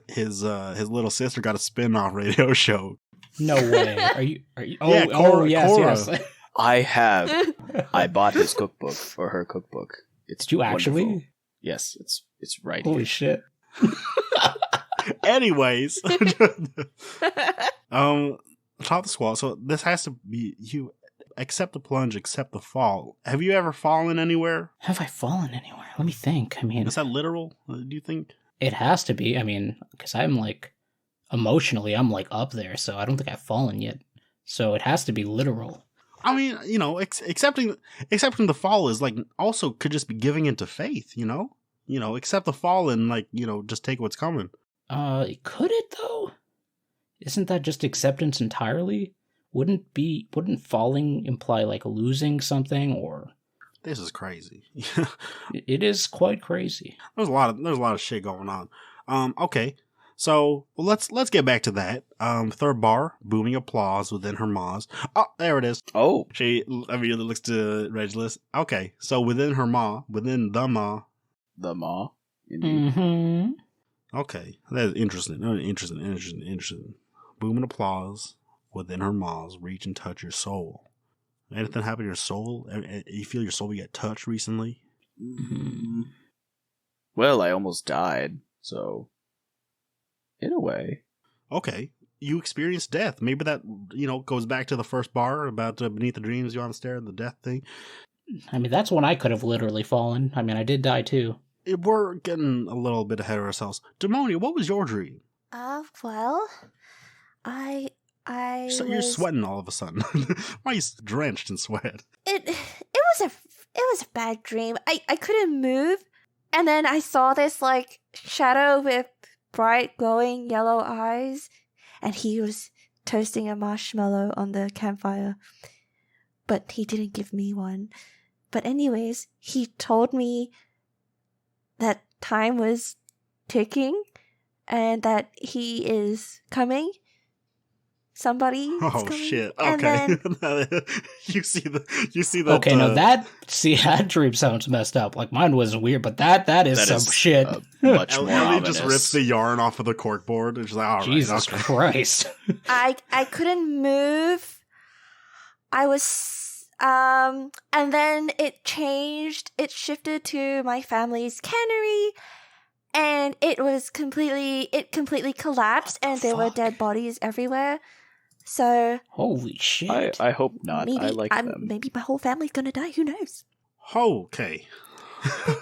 his little sister got a spin-off radio show. No way. Are you? Oh, Yeah, Cora. yes. I bought his cookbook or her cookbook. It's Did you actually? wonderful. Yes, it's right Holy here. shit. Anyways, top of the squall. So this has to be you. Accept the plunge, accept the fall. Have you ever fallen anywhere? Have I fallen anywhere? Let me think. I mean, Is that literal? Do you think? it has to be. I mean, because I'm like, emotionally, I'm like up there, so I don't think I've fallen yet. So it has to be literal. I mean, accepting the fall is like also could just be giving into faith. Accept the fall and like just take what's coming. Could it though? Isn't that just acceptance entirely? Wouldn't falling imply like losing something or? This is crazy. It is quite crazy. There's a lot of shit going on. Okay. So let's get back to that. Third bar, booming applause within her maws. Oh, there it is. Oh, She immediately looks to Regulus. Okay, so within her maw, within the maw. the maw. Indeed. Mm-hmm. Okay, that's interesting. Interesting. Booming applause within her maws. Reach and touch your soul. Anything happen to your soul? You feel your soul get touched recently? Well, I almost died, so in a way. Okay, you experienced death. Maybe that goes back to the first bar about beneath the dreams you on the stair, the death thing. I mean, that's when I could have literally fallen. I mean, I did die too. We're getting a little bit ahead of ourselves. Demonia, what was your dream? Well, I So you're sweating all of a sudden. Why are you drenched in sweat? It was a bad dream. I couldn't move, and then I saw this like shadow with bright glowing yellow eyes, and he was toasting a marshmallow on the campfire, but he didn't give me one. But anyways, he told me that time was ticking and that he is coming. Somebody is Oh coming. shit! And Okay, then you see that. Okay, now that dream sounds messed up. Like mine was weird, but that is some shit. Much more Ellie ominous. just rips the yarn off of the corkboard and she's like, "All right, Jesus okay." Christ. I couldn't move. I was and then it changed. It shifted to my family's cannery, and it completely collapsed, and there were dead bodies everywhere. So Holy shit. I hope not. I like them. maybe my whole family's gonna die. Who knows? Okay.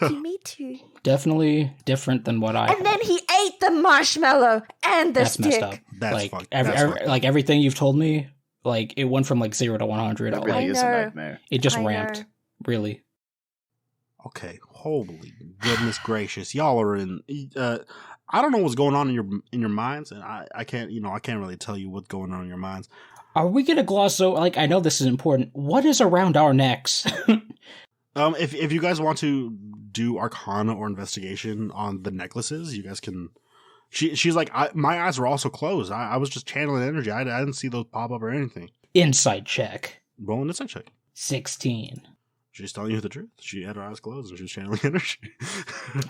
Me too. Definitely different than what I And then he ate the marshmallow and the That's stick. messed up. That's like fucked. like everything you've told me, like it went from like 0 to 100. That Like, really is a know. nightmare. it just I ramped. know. Really. Okay. Holy goodness gracious, y'all are in. I don't know what's going on in your minds, and I can't really tell you what's going on in your minds. Are we gonna gloss over? Like, I know this is important. What is around our necks? If you guys want to do Arcana or investigation on the necklaces, you guys can. She's like, my eyes were also closed. I was just channeling energy. I didn't see those pop up or anything. Insight check. Roll an insight check. 16. She's telling you the truth. She had her eyes closed and she was channeling energy.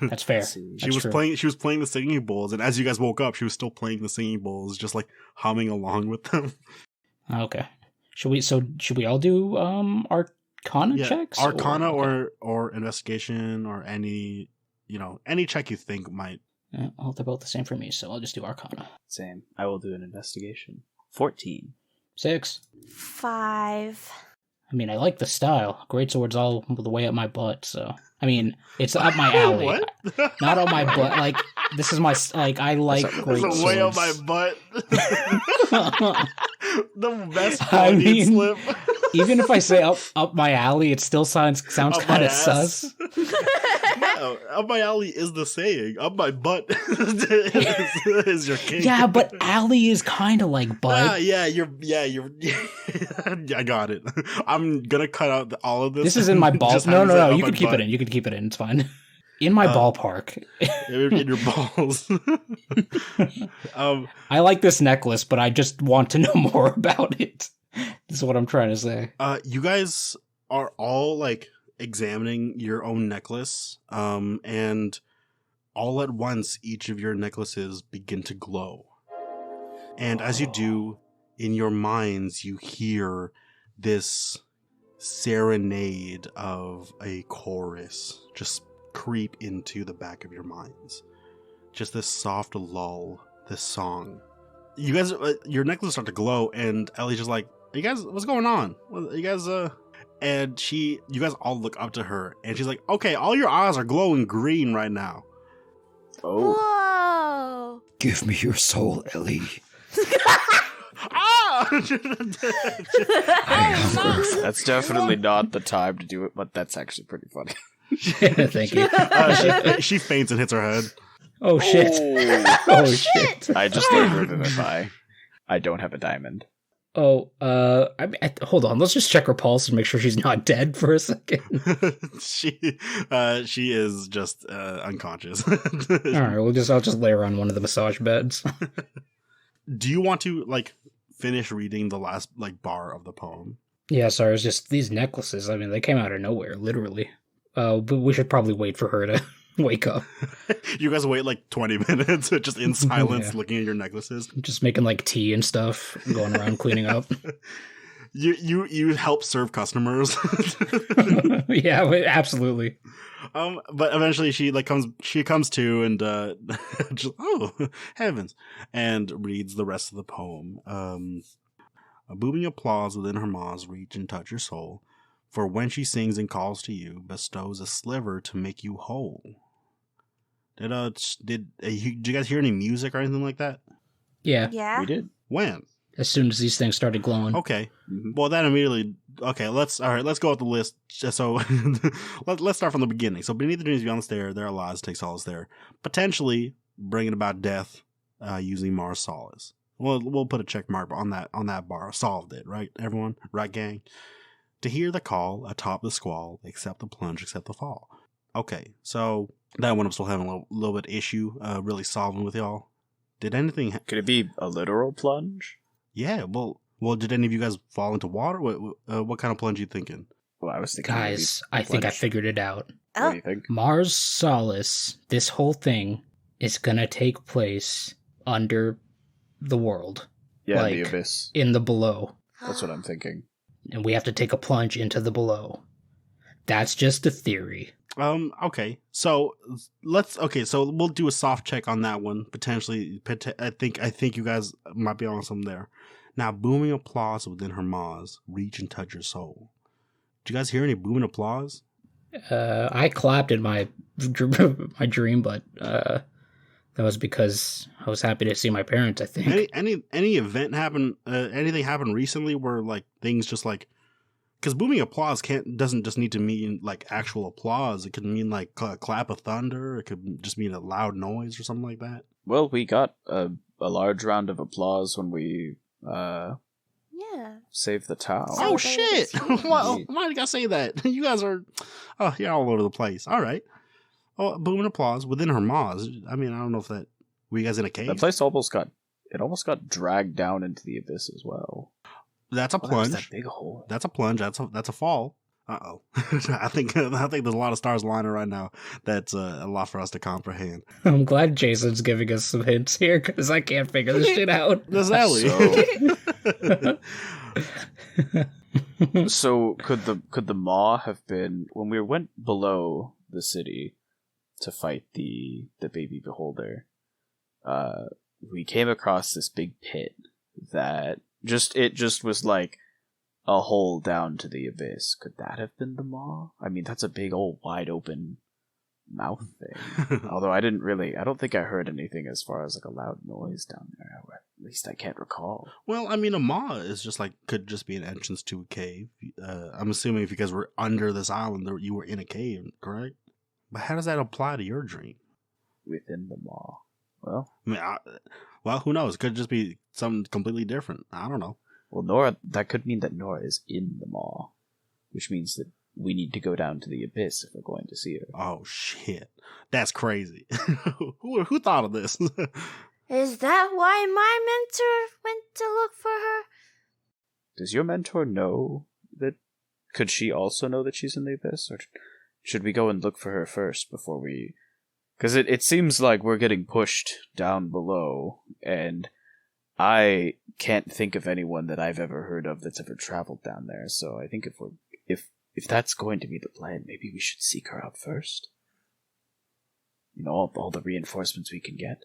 That's fair. See. She was playing the singing bowls, and as you guys woke up, she was still playing the singing bowls, just like humming along with them. Okay. Should we all do Arcana checks? Arcana okay. or investigation or any check you think might. Well, they're both the same for me, so I'll just do Arcana. Same. I will do an investigation. 14. 6. 5. I mean, I like the style. Great sword's all the way up my butt, so... I mean, it's up my alley. What? Not on my butt. Like, this is my... Like, I like great It's swords. way up my butt. The best I Freudian mean, slip. Even if I say up my alley, it still sounds Up my kind of ass. sus. No, up my alley is the saying. Up my butt is your king. Yeah, but alley is kind of like butt. you're. I got it. I'm gonna cut out all of this. This is in my ball. Just No, have no, it no. up You my can keep butt. it in. You can keep it in. It's fine. In my ballpark. In your balls. I like this necklace, but I just want to know more about it. This is what I'm trying to say. You guys are all like examining your own necklace, and all at once, each of your necklaces begin to glow. And as you do, in your minds, you hear this serenade of a chorus just creep into the back of your minds. Just this soft lull, this song. You guys, your necklaces start to glow, and Ellie's just like, "You guys, what's going on? You guys, And you guys all look up to her, and she's like, "Okay, all your eyes are glowing green right now." Oh. Whoa! Give me your soul, Ellie. Ah! I hunger. That's definitely not the time to do it, but that's actually pretty funny. Thank you. She faints and hits her head. Oh shit. Oh shit. I just learned it if I don't have a diamond. Oh, hold on. Let's just check her pulse and make sure she's not dead for a second. She is just unconscious. All right, I'll just lay her on one of the massage beds. Do you want to like finish reading the last like bar of the poem? Yeah, sorry. It was just these necklaces. I mean, they came out of nowhere, literally. But we should probably wait for her to wake up. You guys wait like 20 minutes, just in silence, Yeah. looking at your necklaces. Just making like tea and stuff, going around cleaning up. You help serve customers. Yeah, absolutely. But eventually she comes to and just, oh heavens, and reads the rest of the poem. A booming applause within her maws reach and touch your soul, for when she sings and calls to you, bestows a sliver to make you whole. Did you guys hear any music or anything like that? Yeah, Yeah. We did. When? as soon as these things started glowing. Okay. Mm-hmm. Well, that immediately. Okay, let's go with the list. So let's start from the beginning. So beneath the dreams beyond the stair, there are lies take solace there, potentially bringing about death, using Mars solace. We'll put a check mark on that bar. Solved it, right, everyone? Right, gang? To hear the call atop the squall, accept the plunge, accept the fall. Okay, so that one I'm still having a little bit issue really solving with y'all. Did anything? Could it be a literal plunge? Yeah, well, did any of you guys fall into water? What kind of plunge you thinking? Well, I was thinking. Guys, I think I figured it out. What do you think? Mars Solace, this whole thing is gonna take place under the world. Yeah, like, the abyss. In the below. That's what I'm thinking. And we have to take a plunge into the below. That's just a theory. Okay. So we'll do a soft check on that one. Potentially, I think you guys might be on something there. Now, booming applause within her maws reach and touch your soul. Did you guys hear any booming applause? I clapped in my dream, but that was because I was happy to see my parents, I think. Any event happen? Anything happened recently where like things just like, because booming applause doesn't just need to mean like actual applause. It could mean like a clap of thunder. It could just mean a loud noise or something like that. Well, we got a large round of applause when we Yeah. saved the town. Oh that shit! is Why did you guys say that? You guys are, you're all over the place. All right. Oh, booming applause within her maws. I mean, I don't know if that. Were you guys in a cave? That place almost got dragged down into the abyss as well. That's a Oh, that was plunge. that big hole. That's a plunge. That's a fall. Uh-oh. I think there's a lot of stars lining right now. That's a lot for us to comprehend. I'm glad Jason's giving us some hints here, because I can't figure this shit out. This Ellie. So could the maw have been when we went below the city to fight the baby beholder? We came across this big pit that just was like a hole down to the abyss. Could that have been the maw? I mean, that's a big old wide open mouth thing. Although I don't think I heard anything as far as like a loud noise down there. At least I can't recall. Well, I mean, a maw is just like could just be an entrance to a cave. I'm assuming if you guys were under this island, you were in a cave, correct? But how does that apply to your dream? Within the maw. Well, I mean, who knows? It could just be something completely different. I don't know. Well, that could mean that Nora is in the maw, which means that we need to go down to the abyss if we're going to see her. Oh shit, that's crazy. Who thought of this? Is that why my mentor went to look for her? Does your mentor know that? Could she also know that she's in the abyss, or should we go and look for her first before we? Because it seems like we're getting pushed down below, and I can't think of anyone that I've ever heard of that's ever traveled down there. So I think if that's going to be the plan, maybe we should seek her out first. You know, all the reinforcements we can get.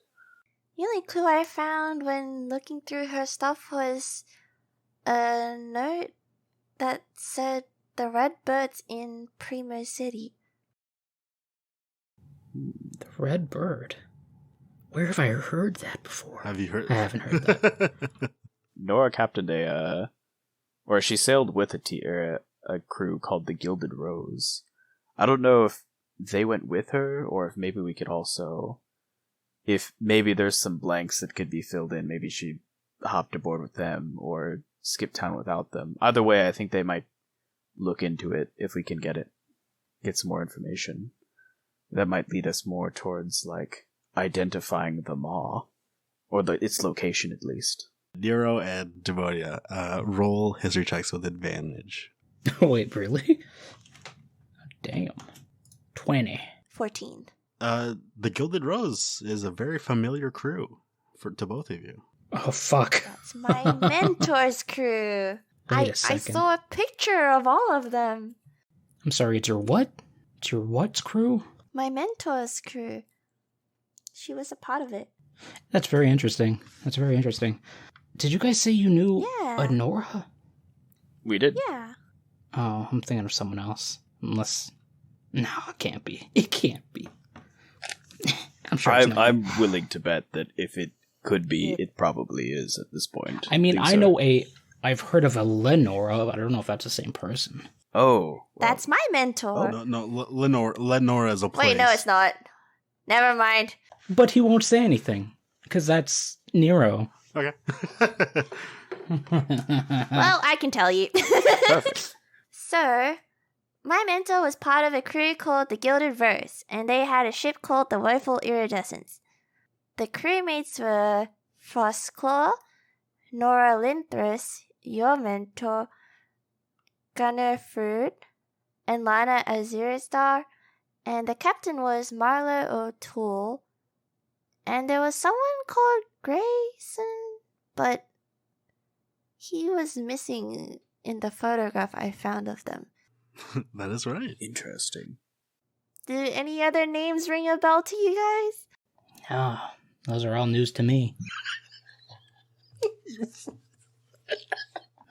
The only clue I found when looking through her stuff was a note that said the Red Bird's in Primo City. The Red Bird? Where have I heard that before? Have you heard? I haven't heard that. Nora captained or she sailed with a crew called the Gilded Rose. I don't know if they went with her, or if maybe we could also, if maybe there's some blanks that could be filled in, maybe she hopped aboard with them, or skipped town without them. Either way, I think they might look into it if we can get some more information. That might lead us more towards, like, identifying the maw, or its location at least. Nero and Devonia, roll history checks with advantage. Wait, really? Damn. 20. 14. The Gilded Rose is a very familiar crew to both of you. Oh, fuck. That's my mentor's crew. Wait a I second. saw a picture of all of them. I'm sorry, it's your what? It's your what's crew? My mentor's crew. She was a part of it. That's very interesting. Did you guys say you knew Yeah. a Nora? We did. Yeah. Oh, I'm thinking of someone else. Unless... No, it can't be. It can't be. I'm sure it's not. I'm willing to bet that if it could be, it probably is at this point. I mean, think I so. know I've heard of a Lenora, but I don't know if that's the same person. Oh. Well, That's my mentor. No, Lenora is a place. Wait, no, it's not. Never mind. But he won't say anything, because that's Nero. Okay. Well, I can tell you. perfect. So, my mentor was part of a crew called the Gilded Verse, and they had a ship called the Woeful Iridescence. The crewmates were Frostclaw, Nora Linthris, your mentor, Gunnar Fruit, and Lana Aziristar, and the captain was Marlo O'Toole, and there was someone called Grayson, but he was missing in the photograph I found of them. That is right. Interesting. Do any other names ring a bell to you guys? Oh, those are all news to me. This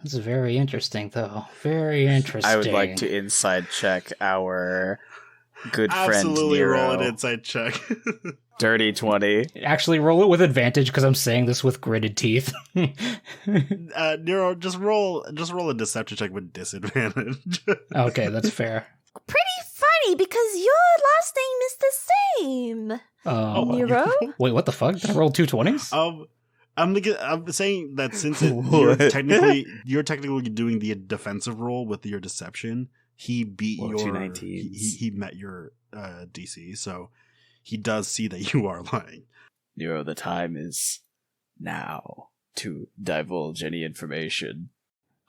is very interesting, though. Very interesting. I would like to inside check our good friend Absolutely Nero. roll an insight check. Dirty 20. Actually roll it with advantage, because I'm saying this with gritted teeth. Nero, just roll a deception check with disadvantage. Okay, that's fair. Pretty funny because your last name is the same. Nero? Wait, what the fuck? Did I roll 2 20s? I'm saying that since you're technically doing the defensive roll with your deception, he beat Well, your 2 19s. he met your DC, so he does see that you are lying. Nero, the time is now to divulge any information.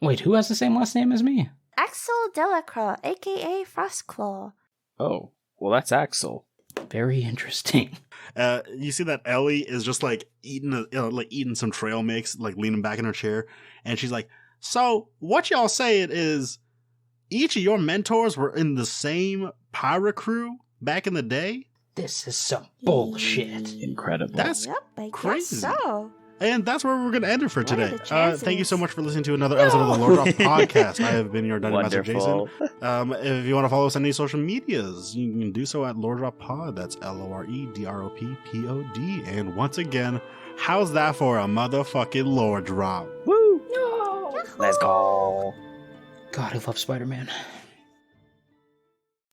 Wait, who has the same last name as me? Axel Delacroix, aka Frostclaw. Oh, well, that's Axel. Very interesting. You see that Ellie is just like eating some trail mix, like leaning back in her chair, and she's like, "So what y'all saying is, each of your mentors were in the same pirate crew back in the day?" This is some bullshit. Incredible. That's Yep, I crazy. guess so. And that's where we're going to end it for What are today. the chances? Thank you so much for listening to another episode of the Lord Drop Podcast. I have been your Dungeon Master, Jason. Wonderful. If you want to follow us on any social medias, you can do so at Lord Drop Pod. That's LOREDROPPOD. And once again, how's that for a motherfucking Lord Drop? Woo! Let's go. God, I love Spider-Man.